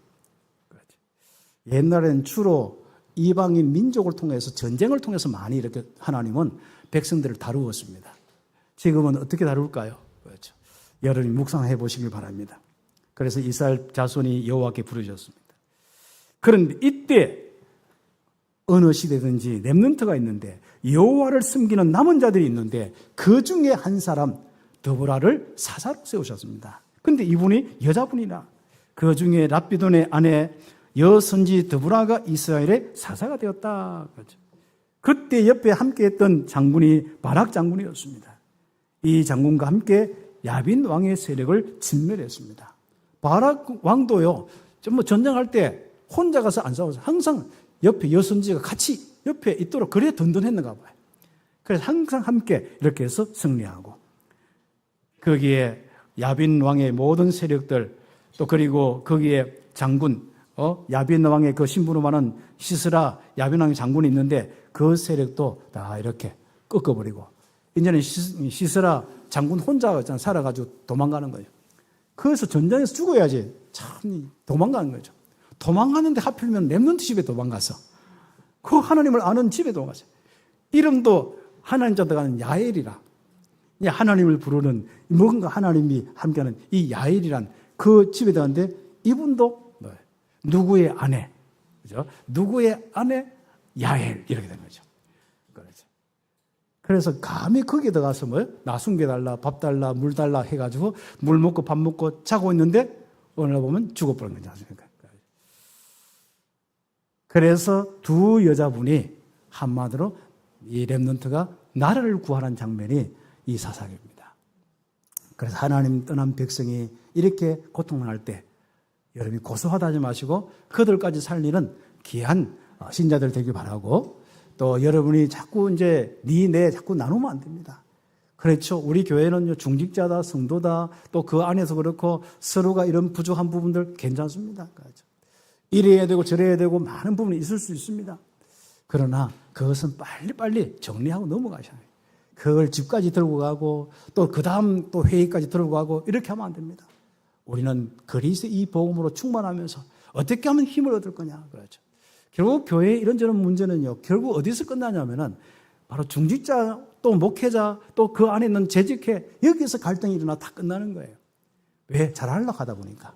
옛날에는 주로 이방인 민족을 통해서 전쟁을 통해서 많이 이렇게 하나님은 백성들을 다루었습니다. 지금은 어떻게 다룰까요? 그렇죠. 여러분이 묵상해 보시길 바랍니다. 그래서 이스라엘 자손이 여호와께 부르셨습니다. 그런데 이때 어느 시대든지 렘넌트가 있는데 여호와를 섬기는 남은 자들이 있는데 그 중에 한 사람 드보라를 사사로 세우셨습니다. 그런데 이분이 여자분이라 그 중에 랍비돈의 아내 여선지 드보라가 이스라엘의 사사가 되었다. 그렇죠. 그때 옆에 함께했던 장군이 바락 장군이었습니다. 이 장군과 함께 야빈 왕의 세력을 진멸했습니다. 바락 왕도요, 뭐 전쟁할 때 혼자 가서 안 싸워서 항상 옆에 여선지가 같이 옆에 있도록 그래 든든했는가 봐요. 그래서 항상 함께 이렇게 해서 승리하고 거기에 야빈 왕의 모든 세력들 또 그리고 거기에 장군 야빈 왕의 그 신부로 많은 시스라 야빈 왕의 장군이 있는데 그 세력도 다 이렇게 꺾어버리고 이제는 시스라 장군 혼자 살아가지고 도망가는 거예요. 그래서 전쟁에서 죽어야지 참 도망가는 거죠. 도망가는데 하필이면 렘넌트 집에 도망가서 그 하나님을 아는 집에 도망갔어요. 이름도 하나님 자들가는 야엘이라. 하나님을 부르는 뭔가 하나님이 함께하는 이 야엘이란 그 집에 들어갔는데 이분도 누구의 아내, 그죠? 누구의 아내 야엘 이렇게 된 거죠. 그래서 감히 거기에 들어가서 나 숨겨달라, 밥 달라, 물 달라 해가지고 물 먹고 밥 먹고 자고 있는데 어느 날 보면 죽어버린 거지 않습니까? 그래서 두 여자분이 한마디로 이 렘넌트가 나라를 구하는 장면이 이 사사기입니다. 그래서 하나님 떠난 백성이 이렇게 고통당할 때 여러분이 고소하다 하지 마시고 그들까지 살리는 귀한 신자들 되길 바라고 또 여러분이 자꾸 이제 네 자꾸 나누면 안 됩니다. 그렇죠. 우리 교회는 중직자다, 성도다, 또 그 안에서 그렇고 서로가 이런 부족한 부분들 괜찮습니다. 그렇죠. 이래야 되고 저래야 되고 많은 부분이 있을 수 있습니다. 그러나 그것은 빨리빨리 정리하고 넘어가셔야 해요. 그걸 집까지 들고 가고 또 그 다음 또 회의까지 들고 가고 이렇게 하면 안 됩니다. 우리는 그리스도의 이 복음으로 충만하면서 어떻게 하면 힘을 얻을 거냐. 그렇죠. 결국 교회의 이런저런 문제는요, 결국 어디서 끝나냐면은 바로 중직자, 또 목회자, 또 그 안에 있는 재직회, 여기서 갈등이 일어나 다 끝나는 거예요. 왜? 잘하려고 하다 보니까.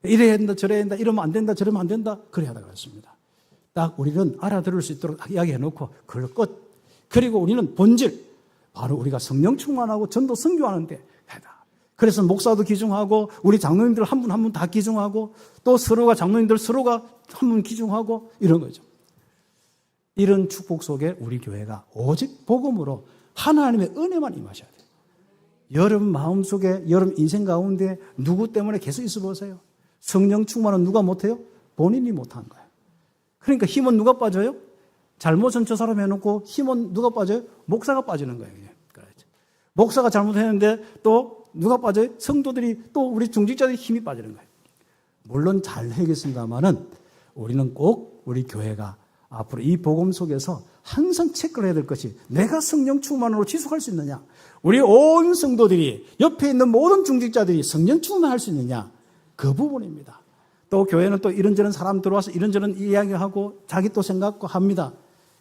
이래야 된다, 저래야 된다, 이러면 안 된다, 저러면 안 된다, 그래야 하다 그렇습니다. 딱 우리는 알아들을 수 있도록 이야기해놓고, 그걸 끝. 그리고 우리는 본질, 바로 우리가 성령 충만하고 전도 선교하는데 해다. 그래서 목사도 기중하고, 우리 장로님들 한 분 한 분 다 기중하고, 또 서로가 장로님들 서로가 한 분 기중하고, 이런 거죠. 이런 축복 속에 우리 교회가 오직 복음으로 하나님의 은혜만 임하셔야 돼요. 여러분 마음속에, 여러분 인생 가운데 누구 때문에 계속 있어 보세요. 성령 충만은 누가 못해요? 본인이 못한 거예요. 그러니까 힘은 누가 빠져요? 잘못은 저 사람 해놓고 힘은 누가 빠져요? 목사가 빠지는 거예요. 그렇죠. 목사가 잘못했는데 또 누가 빠져요? 성도들이, 또 우리 중직자들이 힘이 빠지는 거예요. 물론 잘 해야겠습니다만은 우리는 꼭 우리 교회가 앞으로 이 복음 속에서 항상 체크를 해야 될 것이, 내가 성령 충만으로 지속할 수 있느냐, 우리 온 성도들이, 옆에 있는 모든 중직자들이 성령 충만할 수 있느냐, 그 부분입니다. 또 교회는 또 이런저런 사람 들어와서 이런저런 이야기하고 자기 또 생각고 합니다.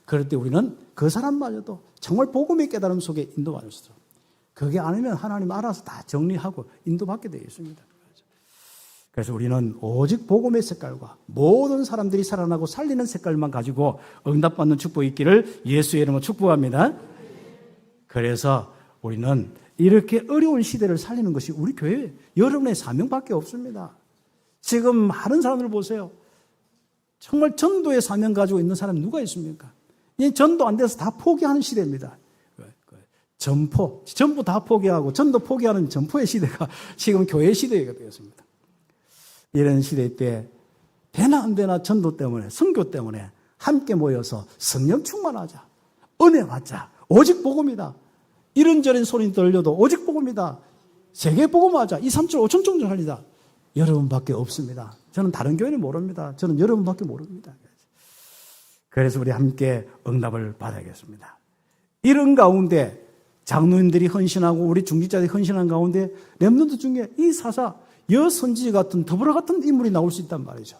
그럴 때 우리는 그 사람마저도 정말 복음의 깨달음 속에 인도받을 수 있어요. 그게 아니면 하나님 알아서 다 정리하고 인도받게 되어 있습니다. 그래서 우리는 오직 복음의 색깔과 모든 사람들이 살아나고 살리는 색깔만 가지고 응답받는 축복이 있기를 예수의 이름으로 축복합니다. 그래서 우리는 이렇게 어려운 시대를 살리는 것이 우리 교회 여러분의 사명밖에 없습니다. 지금 많은 사람들 보세요. 정말 전도의 사명 가지고 있는 사람이 누가 있습니까? 이 전도 안 돼서 다 포기하는 시대입니다. 전부 다 포기하고 전도 포기하는 전포의 시대가 지금 교회 시대가 되었습니다. 이런 시대 때 되나 안 되나 전도 때문에, 선교 때문에 함께 모여서 성령 충만하자, 은혜 받자, 오직 복음이다, 이런저런 소리 들려도 오직 복음이다, 세계 복음하자, 2, 3, 7, 5천 종족 살리자, 여러분밖에 없습니다. 저는 다른 교회는 모릅니다. 저는 여러분밖에 모릅니다. 그래서 우리 함께 응답을 받아야겠습니다. 이런 가운데 장로님들이 헌신하고 우리 중직자들이 헌신한 가운데 렘넌트 중에 이 사사 여선지 같은 더불어 같은 인물이 나올 수 있단 말이죠.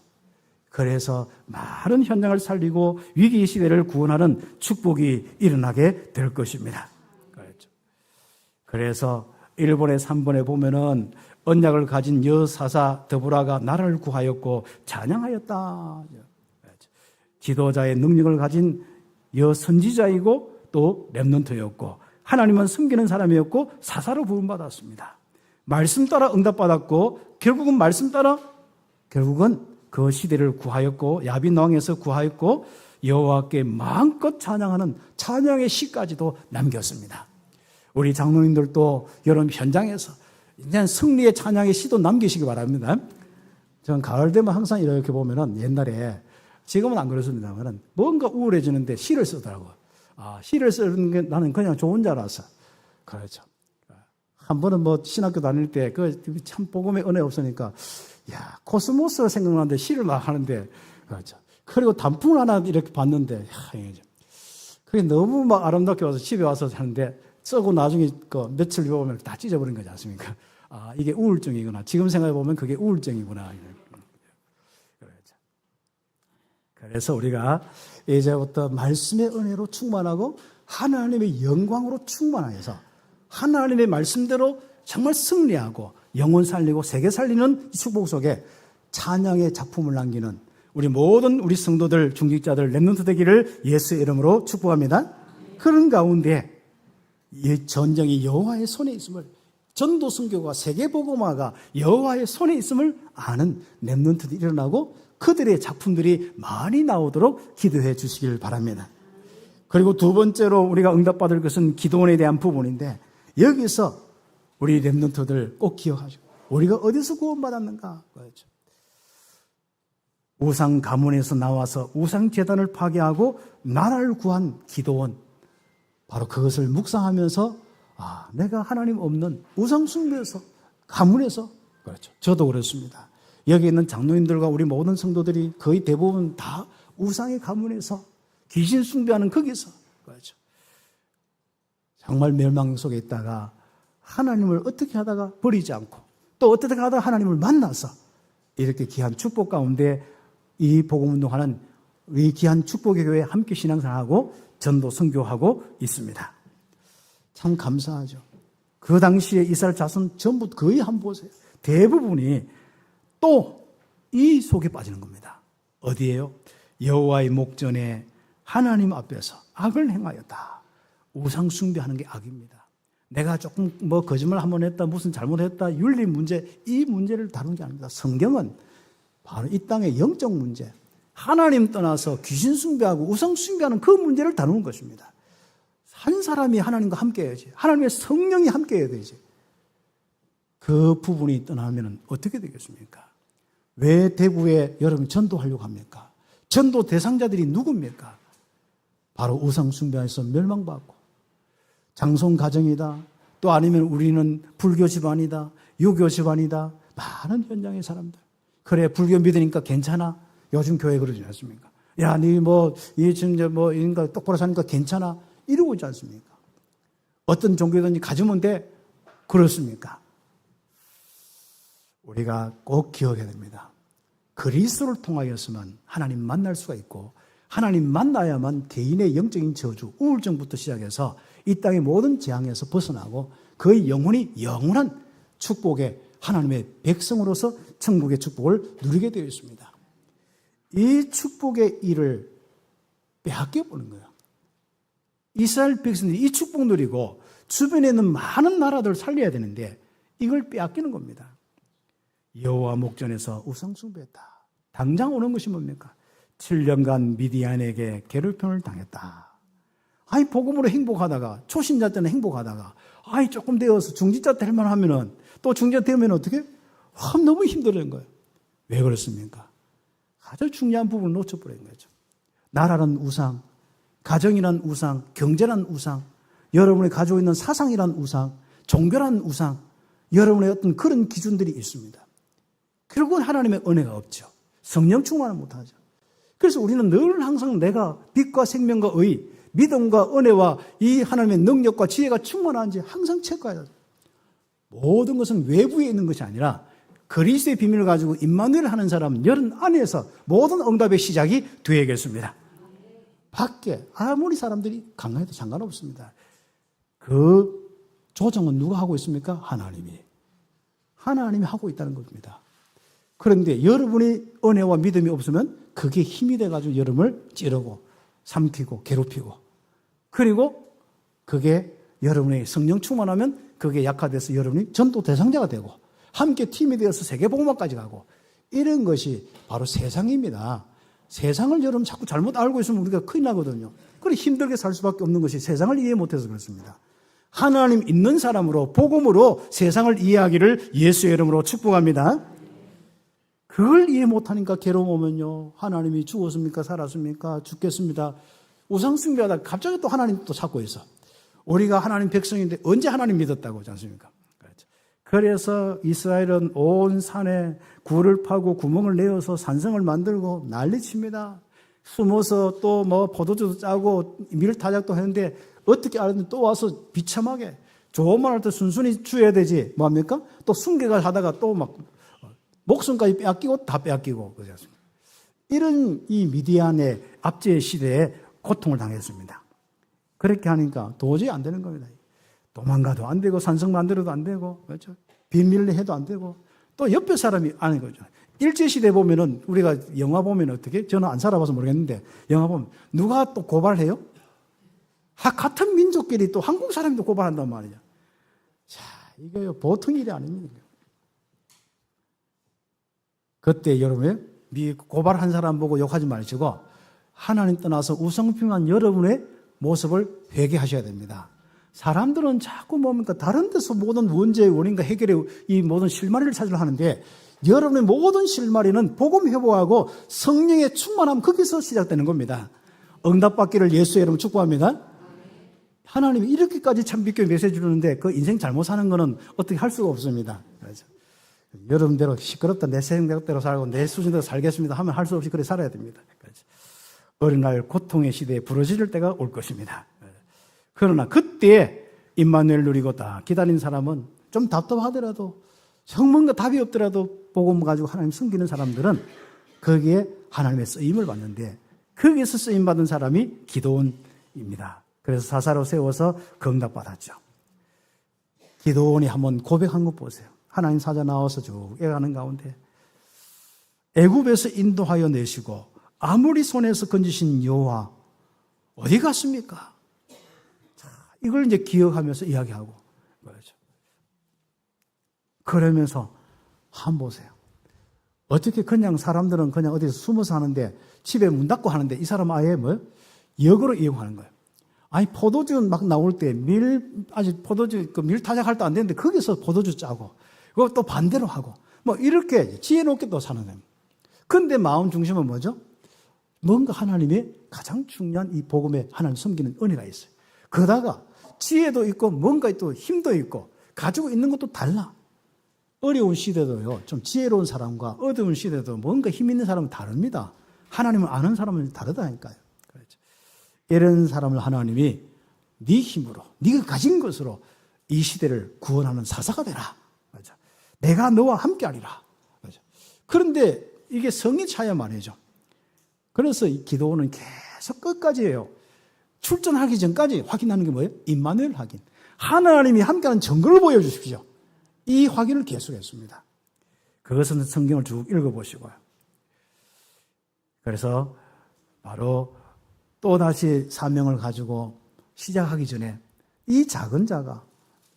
그래서 많은 현장을 살리고 위기 시대를 구원하는 축복이 일어나게 될 것입니다. 그렇죠. 그래서 1번에 3번에 보면은 언약을 가진 여사사 더불어가 나라를 구하였고 찬양하였다. 지도자의 능력을 가진 여선지자이고 또 렘넌트였고 하나님은 섬기는 사람이었고 사사로 부름받았습니다. 말씀 따라 응답받았고 결국은 말씀 따라 그 시대를 구하였고 야빈 왕에서 구하였고 여호와께 마음껏 찬양하는 찬양의 시까지도 남겼습니다. 우리 장로님들도 여러분 현장에서 이제 승리의 찬양의 시도 남기시기 바랍니다. 저는 가을 되면 항상 이렇게 보면은 옛날에, 지금은 안 그렇습니다만은 뭔가 우울해지는데 시를 쓰더라고요. 시를 쓰는 게 나는 그냥 좋은 줄 알았어. 그렇죠. 한 번은 신학교 다닐 때 참 복음의 은혜 없으니까 코스모스가 생각나는데 시를 막 하는데, 그렇죠. 그리고 단풍을 하나 이렇게 봤는데 그게 너무 막 아름답게 와서 집에 와서 하는데 쓰고 나중에 며칠 보면 다 찢어버린 거지 않습니까? 이게 우울증이구나. 지금 생각해 보면 그게 우울증이구나. 그렇죠. 그래서 우리가 이제부터 말씀의 은혜로 충만하고 하나님의 영광으로 충만해서 하나님의 말씀대로 정말 승리하고 영혼 살리고 세계 살리는 축복 속에 찬양의 작품을 남기는 우리 모든 우리 성도들, 중직자들, 렘넌트 되기를 예수의 이름으로 축복합니다. 그런 가운데 이 전쟁이 여호와의 손에 있음을, 전도 선교가 세계 복음화가 여호와의 손에 있음을 아는 렘넌트들이 일어나고 그들의 작품들이 많이 나오도록 기도해 주시길 바랍니다. 그리고 두 번째로 우리가 응답받을 것은 기도원에 대한 부분인데, 여기서 우리 렘넌트들 꼭 기억하시고, 우리가 어디서 구원받았는가? 그렇죠. 우상 가문에서 나와서 우상 제단을 파괴하고 나라를 구한 기도원, 바로 그것을 묵상하면서 내가 하나님 없는 우상 숭배에서, 가문에서, 그렇죠. 저도 그렇습니다. 여기 있는 장로님들과 우리 모든 성도들이 거의 대부분 다 우상의 가문에서 귀신 숭배하는 거기서, 그렇죠. 정말 멸망 속에 있다가 하나님을 어떻게 하다가 버리지 않고 또 어떻게 하다가 하나님을 만나서 이렇게 귀한 축복 가운데 이 복음운동하는 이 귀한 축복의 교회에 함께 신앙생활하고 전도 선교하고 있습니다. 참 감사하죠. 그 당시에 이스라엘 자손 전부 거의 한번 보세요. 대부분이 또 이 속에 빠지는 겁니다. 어디에요? 여호와의 목전에 하나님 앞에서 악을 행하였다. 우상 숭배하는 게 악입니다. 내가 조금 거짓말 한번 했다, 무슨 잘못했다, 윤리 문제, 이 문제를 다루는 게 아닙니다. 성경은 바로 이 땅의 영적 문제, 하나님 떠나서 귀신 숭배하고 우상 숭배하는 그 문제를 다루는 것입니다. 한 사람이 하나님과 함께 해야지. 하나님의 성령이 함께 해야 되지. 그 부분이 떠나면 어떻게 되겠습니까? 왜 대구에 여러분 전도하려고 합니까? 전도 대상자들이 누굽니까? 바로 우상 숭배에서 멸망받고 장손 가정이다. 또 아니면 우리는 불교 집안이다. 유교 집안이다. 많은 현장의 사람들. 그래, 불교 믿으니까 괜찮아. 요즘 교회 그러지 않습니까? 야, 니 인가 똑바로 사니까 괜찮아. 이러고 있지 않습니까? 어떤 종교든지 가지면 돼. 그렇습니까? 우리가 꼭 기억해야 됩니다. 그리스도를 통하여서만 하나님 만날 수가 있고 하나님 만나야만 개인의 영적인 저주, 우울증부터 시작해서 이 땅의 모든 재앙에서 벗어나고 그의 영혼이 영원한 축복의 하나님의 백성으로서 천국의 축복을 누리게 되어 있습니다. 이 축복의 일을 빼앗겨 보는 거예요. 이스라엘 백성들이 이 축복 누리고 주변에 있는 많은 나라들을 살려야 되는데 이걸 빼앗기는 겁니다. 여호와 목전에서 우상 숭배했다. 당장 오는 것이 뭡니까? 7년간 미디안에게 괴롭힘을 당했다. 아이, 복음으로 행복하다가, 초신자 때는 행복하다가, 아이, 조금 되어서 중지자 될만 하면은, 또 중지자 되면 어떻게? 너무 힘들어진 거예요. 왜 그렇습니까? 아주 중요한 부분을 놓쳐버린 거죠. 나라는 우상, 가정이란 우상, 경제란 우상, 여러분이 가지고 있는 사상이란 우상, 종교란 우상, 여러분의 어떤 그런 기준들이 있습니다. 결국은 하나님의 은혜가 없죠. 성령 충만을 못하죠. 그래서 우리는 늘 항상 내가 빛과 생명과 의, 믿음과 은혜와 이 하나님의 능력과 지혜가 충만한지 항상 체크해야 돼요. 모든 것은 외부에 있는 것이 아니라 그리스도의 비밀을 가지고 임마누엘 하는 사람은 여러분 안에서 모든 응답의 시작이 되겠습니다. 밖에 아무리 사람들이 강해도 상관없습니다. 그 조정은 누가 하고 있습니까? 하나님이 하고 있다는 겁니다. 그런데 여러분이 은혜와 믿음이 없으면 그게 힘이 돼가지고 여러분을 찌르고 삼키고 괴롭히고, 그리고 그게 여러분의 성령 충만하면 그게 약화돼서 여러분이 전도 대상자가 되고 함께 팀이 되어서 세계복음화까지 가고, 이런 것이 바로 세상입니다. 세상을 여러분 자꾸 잘못 알고 있으면 우리가 큰일 나거든요. 그래 힘들게 살 수밖에 없는 것이 세상을 이해 못해서 그렇습니다. 하나님 있는 사람으로 복음으로 세상을 이해하기를 예수의 이름으로 축복합니다. 그걸 이해 못하니까 괴로움 오면요, 하나님이 죽었습니까? 살았습니까? 죽겠습니다. 우상 숭배하다가 갑자기 또 하나님 또 찾고 있어. 우리가 하나님 백성인데 언제 하나님 믿었다고 하지 않습니까? 그래서 이스라엘은 온 산에 굴을 파고 구멍을 내어서 산성을 만들고 난리칩니다. 숨어서 또 포도주도 짜고 밀타작도 했는데 어떻게 알았는데 또 와서 비참하게 좋은 말 할 때 순순히 주어야 되지 뭐합니까? 또 순개가 하다가 또 막 목숨까지 빼앗기고 다 빼앗기고 그러지 않습니까? 이런 이 미디안의 압제 시대에 고통을 당했습니다. 그렇게 하니까 도저히 안 되는 겁니다. 도망가도 안 되고 산성 만들어도 안 되고, 그렇죠? 비밀리 해도 안 되고, 또 옆에 사람이 아는 거죠. 일제시대 보면은 우리가 영화 보면 어떻게? 저는 안 살아봐서 모르겠는데 영화 보면 누가 또 고발해요? 같은 민족끼리 또 한국 사람도 고발한단 말이죠. 자, 이거 보통 일이 아닙니다. 그때 여러분의 고발한 사람 보고 욕하지 마시고 하나님 떠나서 우상숭배한 여러분의 모습을 회개하셔야 됩니다. 사람들은 자꾸 뭡니까? 다른 데서 모든 문제의 원인과 해결의 이 모든 실마리를 찾으려 하는데 여러분의 모든 실마리는 복음 회복하고 성령의 충만함, 거기서 시작되는 겁니다. 응답받기를 예수의 이름으로 축복합니다. 하나님이 이렇게까지 참 믿게 메시지 주는데 그 인생 잘못 사는 거는 어떻게 할 수가 없습니다. 그래서 여러분대로 시끄럽다, 내 생각대로 살고 내 수준대로 살겠습니다 하면 할 수 없이 그렇게 살아야 됩니다. 그래서 어린 날 고통의 시대에 부러질 때가 올 것입니다. 그러나 그때 임마누엘 누리고 딱 기다린 사람은 좀 답답하더라도 뭔가 답이 없더라도 복음 가지고 하나님 섬기는 사람들은 거기에 하나님의 쓰임을 받는데 거기에서 쓰임받은 사람이 기드온입니다. 그래서 사사로 세워서 경락받았죠. 기드온이 한번 고백한 것 보세요. 하나님 사자 나와서 쭉 애가는 가운데 애굽에서 인도하여 내시고 아무리 손에서 건지신 여호와 어디 갔습니까? 자, 이걸 이제 기억하면서 이야기하고 그러죠. 그러면서 한번 보세요. 어떻게 그냥 사람들은 그냥 어디서 숨어서 하는데 집에 문 닫고 하는데 이 사람 아예 뭐 역으로 이용하는 거예요. 아니 포도주 막 나올 때 아직 포도주 밀 타작할 때 안 되는데 거기서 포도주 짜고 그거 또 반대로 하고 뭐 이렇게 지혜롭게 또 사는 거예요. 근데 마음 중심은 뭐죠? 뭔가 하나님의 가장 중요한 이 복음에 하나님 섬기는 은혜가 있어요. 그러다가 지혜도 있고 뭔가 또 힘도 있고 가지고 있는 것도 달라. 어려운 시대도요, 좀 지혜로운 사람과 어두운 시대도 뭔가 힘 있는 사람은 다릅니다. 하나님을 아는 사람은 다르다니까요. 그렇죠. 이런 사람을 하나님이 네 힘으로, 네가 가진 것으로 이 시대를 구원하는 사사가 되라. 그렇죠. 내가 너와 함께하리라. 그렇죠. 그런데 이게 성이 차야 말이죠. 그래서 이 기도는 계속 끝까지 해요. 출전하기 전까지 확인하는 게 뭐예요? 임마누엘 확인. 하나님이 함께하는 증거를 보여주십시오. 이 확인을 계속했습니다. 그것은 성경을 쭉 읽어보시고요. 그래서 바로 또다시 사명을 가지고 시작하기 전에 이 작은 자가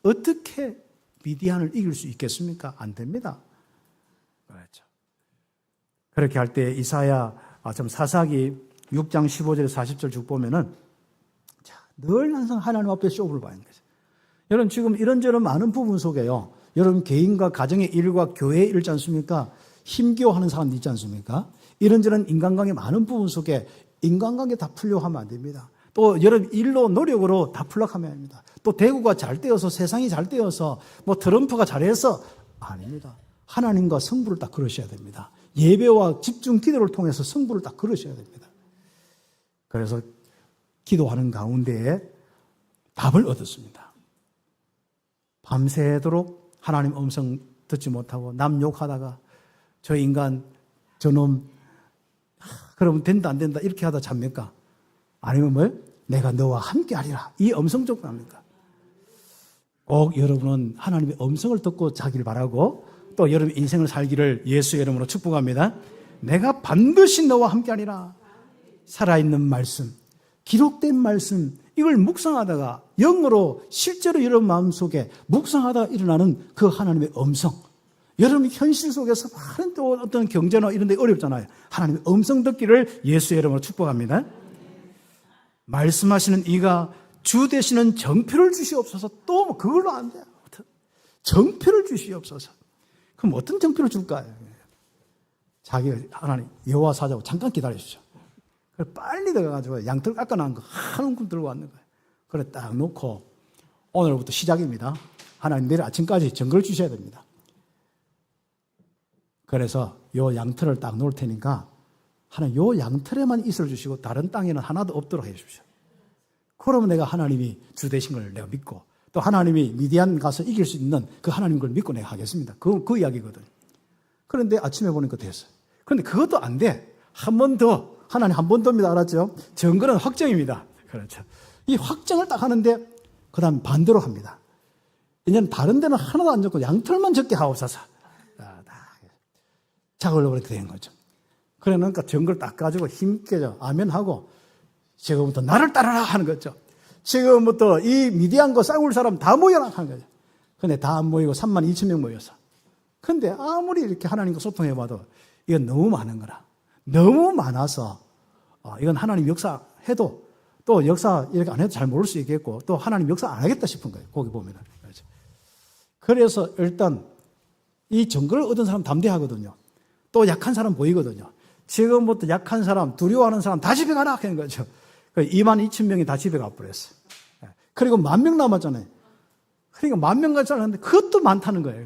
어떻게 미디안을 이길 수 있겠습니까? 안 됩니다. 그렇죠. 그렇게 할 때 사사기 6장 15절에서 40절 쭉 보면은 늘 항상 하나님 앞에 쇼부를 봐야 하는 거죠. 여러분 지금 이런저런 많은 부분 속에요. 여러분 개인과 가정의 일과 교회의 일 있지 않습니까? 힘겨워하는 사람도 있지 않습니까? 이런저런 인간관계 많은 부분 속에 인간관계 다 풀려고 하면 안 됩니다. 또 여러분 일로 노력으로 다 풀려고 하면 합니다. 또 대구가 잘 되어서 세상이 잘 되어서 뭐 트럼프가 잘해서 아닙니다. 하나님과 성부를 딱 걸으셔야 됩니다. 예배와 집중 기도를 통해서 성부를 딱 걸으셔야 됩니다. 그래서 기도하는 가운데에 답을 얻었습니다. 밤새도록 하나님 음성 듣지 못하고 남 욕하다가 저 인간 저놈 그러면 된다 안 된다 이렇게 하다 잡니까? 아니면 뭐 내가 너와 함께 하리라 이 음성 듣고 합니까? 꼭 여러분은 하나님의 음성을 듣고 자기를 바라고 또 여러분 인생을 살기를 예수의 이름으로 축복합니다. 내가 반드시 너와 함께 하리라. 살아있는 말씀, 기록된 말씀 이걸 묵상하다가 영으로 실제로 여러분 마음속에 묵상하다가 일어나는 그 하나님의 음성. 여러분 현실 속에서 많은 또 어떤 경제나 이런 데 어렵잖아요. 하나님의 음성 듣기를 예수의 이름으로 축복합니다. 말씀하시는 이가 주 되시는 정표를 주시옵소서. 또 그걸로 안 돼요. 정표를 주시옵소서. 그럼 어떤 정표를 줄까요? 자기가 하나님 여호와 사자고 잠깐 기다리십시오. 빨리 들어가가지고 양털 깎아놓은 거 한 움큼 들고 왔는 거예요. 그래 딱 놓고 오늘부터 시작입니다. 하나님 내일 아침까지 증거를 주셔야 됩니다. 그래서 요 양털을 딱 놓을 테니까 하나님 요 양털에만 있어 주시고 다른 땅에는 하나도 없도록 해 주십시오. 그러면 내가 하나님이 주 되신 걸 내가 믿고 또 하나님이 미디안 가서 이길 수 있는 그 하나님 걸 믿고 내가 하겠습니다. 그 이야기거든. 그런데 아침에 보니까 됐어요. 그런데 그것도 안 돼. 한 번 더. 하나님 한 번 더입니다. 알았죠? 증거는 확정입니다. 그렇죠. 이 확정을 딱 하는데 그 다음 반대로 합니다. 이제는 다른 데는 하나도 안 적고 양털만 적게 하옵소서. 작업을 그렇게 된 거죠. 그러니까 증거를 딱 가지고 힘있게 아멘하고 지금부터 나를 따르라 하는 거죠. 지금부터 이 미디안과 싸울 사람 다 모여라 하는 거죠. 근데 다 안 모이고 32,000명 모여서. 근데 아무리 이렇게 하나님과 소통해봐도 이건 너무 많은 거라. 너무 많아서 이건 하나님 역사해도 또 역사 이렇게 안 해도 잘 모를 수 있겠고 또 하나님 역사 안 하겠다 싶은 거예요. 거기 보면은. 그래서 일단 이 증거를 얻은 사람 담대하거든요. 또 약한 사람 보이거든요. 지금부터 약한 사람, 두려워하는 사람 다 집에 가라 하는 거죠. 22,000명이 다 집에 가버렸어요. 그리고 10,000명 남았잖아요. 그러니까 10,000명 갔잖아요. 그것도 많다는 거예요.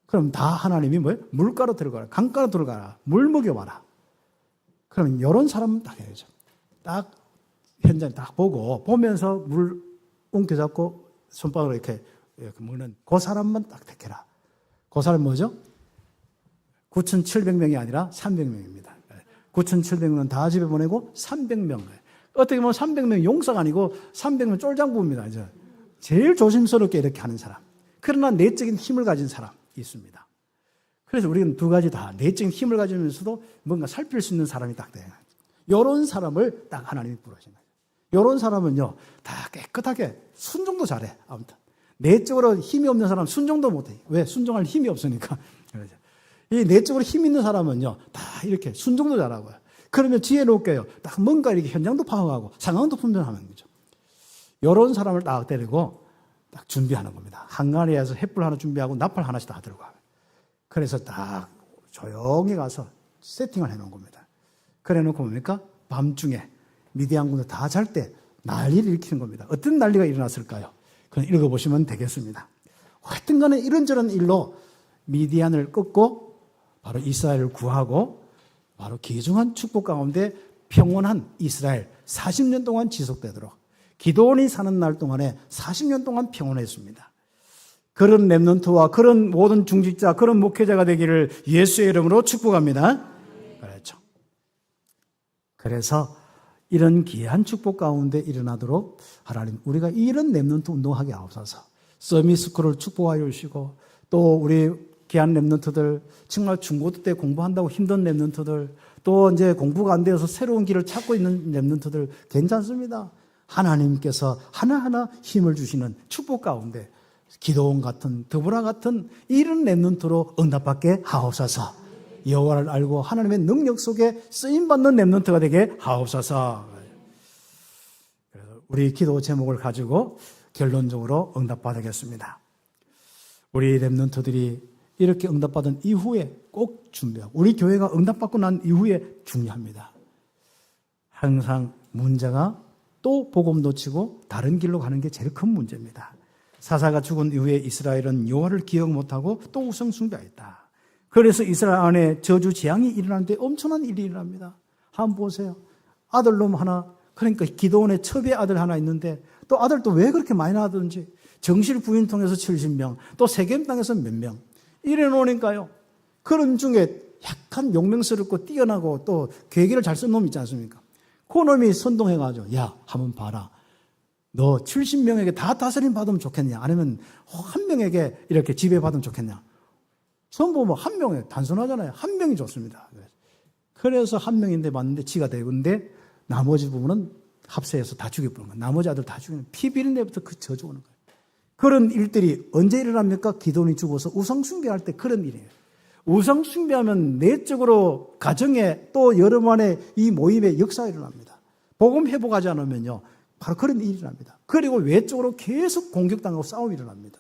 그럼 다 하나님이 뭐예요? 물가로 들어가라. 강가로 들어가라. 물 먹여봐라. 그러면 이런 사람은 딱 해야죠. 딱 현장 딱 보면서 물 웅켜잡고 손바닥으로 이렇게 먹는 그 사람만 딱 택해라. 그 사람 뭐죠? 9,700명이 아니라 300명입니다. 9,700명은 다 집에 보내고 300명. 어떻게 보면 300명 용사가 아니고 300명 쫄장부입니다. 이제 제일 조심스럽게 이렇게 하는 사람. 그러나 내적인 힘을 가진 사람이 있습니다. 그래서 우리는 두 가지 다 내적인 힘을 가지면서도 뭔가 살필 수 있는 사람이 딱 돼요. 이런 사람을 딱 하나님이 부르신 거예요. 이런 사람은요, 다 깨끗하게 순종도 잘해. 아무튼 내적으로 힘이 없는 사람은 순종도 못해. 왜? 순종할 힘이 없으니까. 이 내적으로 힘 있는 사람은요, 다 이렇게 순종도 잘하고요. 그러면 지혜 높게요, 딱 뭔가 이렇게 현장도 파악하고 상황도 분별하는 거죠. 이런 사람을 딱 데리고 딱 준비하는 겁니다. 한간에서 횃불 하나 준비하고 나팔 하나씩 다 들고 가요. 그래서 딱 조용히 가서 세팅을 해놓은 겁니다. 그래 놓고 뭡니까? 밤중에 미디안 군대 다 잘 때 난리를 일으키는 겁니다. 어떤 난리가 일어났을까요? 그건 읽어보시면 되겠습니다. 하여튼 간에 이런저런 일로 미디안을 꺾고 바로 이스라엘을 구하고 바로 귀중한 축복 가운데 평온한 이스라엘 40년 동안 지속되도록 기드온이 사는 날 동안에 40년 동안 평온했습니다. 그런 렘넌트와 그런 모든 중직자, 그런 목회자가 되기를 예수의 이름으로 축복합니다. 그렇죠. 그래서 이런 귀한 축복 가운데 일어나도록 하나님, 우리가 이런 렘넌트 운동하게 하옵소서. 서미스쿨을 축복하여 주시고, 또 우리 귀한 렘넌트들, 정말 중고등 때 공부한다고 힘든 렘넌트들, 또 이제 공부가 안 되어서 새로운 길을 찾고 있는 렘넌트들 괜찮습니다. 하나님께서 하나하나 힘을 주시는 축복 가운데 기도원 같은 드보라 같은 이런 렘넌트로 응답받게 하옵소서. 여호와를 알고 하나님의 능력 속에 쓰임받는 렘넌트가 되게 하옵소서. 우리 기도 제목을 가지고 결론적으로 응답받겠습니다. 우리 렘넌트들이 이렇게 응답받은 이후에 꼭 준비하고, 우리 교회가 응답받고 난 이후에 중요합니다. 항상 문제가 또 복음 놓치고 다른 길로 가는 게 제일 큰 문제입니다. 사사가 죽은 이후에 이스라엘은 여호와를 기억 못하고 또 우상 숭배했다. 그래서 이스라엘 안에 저주 재앙이 일어나는데 엄청난 일이 일어납니다. 한번 보세요. 아들놈 하나, 그러니까 기드온의 첩의 아들 하나 있는데 또 아들도 왜 그렇게 많이 낳았든지 정실 부인 통해서 70명, 또 세겜 땅에서 몇 명 이래 놓으니까요. 그런 중에 약간 용맹스럽고 뛰어나고 또 계기를 잘 쓴 놈 있지 않습니까? 그 놈이 선동해가지고, 야, 한번 봐라. 너 70명에게 다 다스림 받으면 좋겠냐? 아니면 한 명에게 이렇게 지배받으면 좋겠냐? 전부 뭐 한 명에 단순하잖아요. 한 명이 좋습니다. 그래서 한 명인데 맞는데 지가 되는데 나머지 부분은 합세해서 다 죽여버린 거예요. 나머지 아들 다 죽이는, 피 비린내부터 그 저주 오는 거예요. 그런 일들이 언제 일어납니까? 기드온이 죽어서 우상숭배할 때 그런 일이에요. 우상숭배하면 내적으로 가정에 또 여러분의 이 모임에 역사가 일어납니다. 복음 회복하지 않으면요, 바로 그런 일이 일어납니다. 그리고 외적으로 계속 공격당하고 싸움이 일어납니다.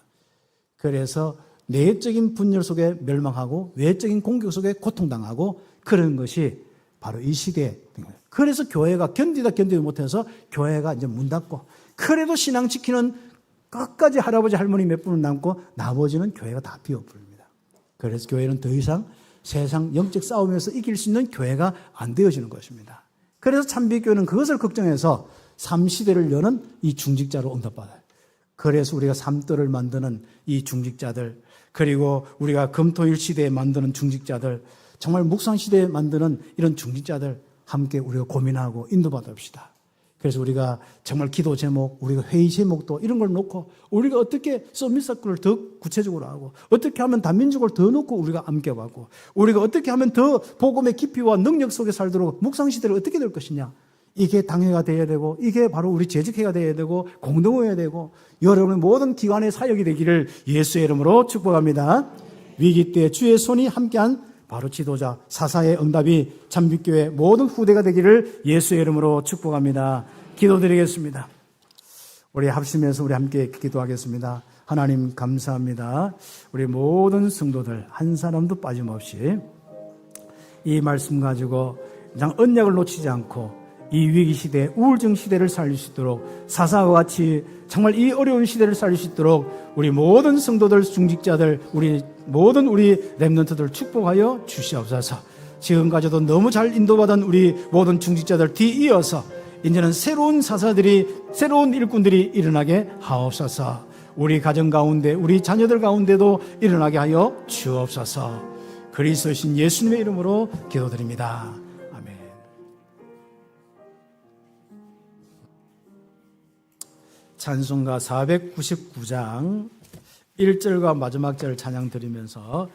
그래서 내적인 분열 속에 멸망하고 외적인 공격 속에 고통당하고 그런 것이 바로 이 시대에, 그래서 교회가 견디다 못해서 교회가 이제 문 닫고, 그래도 신앙 지키는 끝까지 할아버지 할머니 몇 분은 남고 나머지는 교회가 다 비워버립니다. 그래서 교회는 더 이상 세상 영적 싸움에서 이길 수 있는 교회가 안 되어지는 것입니다. 그래서 참비교회는 그것을 걱정해서 3시대를 여는 이 중직자로 응답받아요. 그래서 우리가 3德를 만드는 이 중직자들, 그리고 우리가 금토일 시대에 만드는 중직자들, 정말 묵상 시대에 만드는 이런 중직자들 함께 우리가 고민하고 인도받읍시다. 그래서 우리가 정말 기도 제목, 우리가 회의 제목도 이런 걸 놓고 우리가 어떻게 서밋사클을 더 구체적으로 하고 어떻게 하면 단민족을 더 놓고 우리가 암겨가고 우리가 어떻게 하면 더 복음의 깊이와 능력 속에 살도록 묵상 시대를 어떻게 될 것이냐, 이게 당회가 되어야 되고 이게 바로 우리 재직회가 되어야 되고 공동회가 되고 여러분의 모든 기관의 사역이 되기를 예수의 이름으로 축복합니다. 위기 때 주의 손이 함께한 바로 지도자 사사의 응답이 참빛교회 모든 후대가 되기를 예수의 이름으로 축복합니다. 기도드리겠습니다. 우리 합심해서 우리 함께 기도하겠습니다. 하나님 감사합니다. 우리 모든 성도들 한 사람도 빠짐없이 이 말씀 가지고 그냥 언약을 놓치지 않고 이 위기 시대, 우울증 시대를 살릴 수 있도록 사사와 같이 정말 이 어려운 시대를 살릴 수 있도록 우리 모든 성도들, 중직자들, 우리 모든 우리 렘넌트들 축복하여 주시옵소서. 지금까지도 너무 잘 인도받은 우리 모든 중직자들 뒤이어서 이제는 새로운 사사들이, 새로운 일꾼들이 일어나게 하옵소서. 우리 가정 가운데, 우리 자녀들 가운데도 일어나게 하여 주옵소서. 그리스도신 예수님의 이름으로 기도드립니다. 아멘. 찬송가 499장 1절과 마지막 절을 찬양 드리면서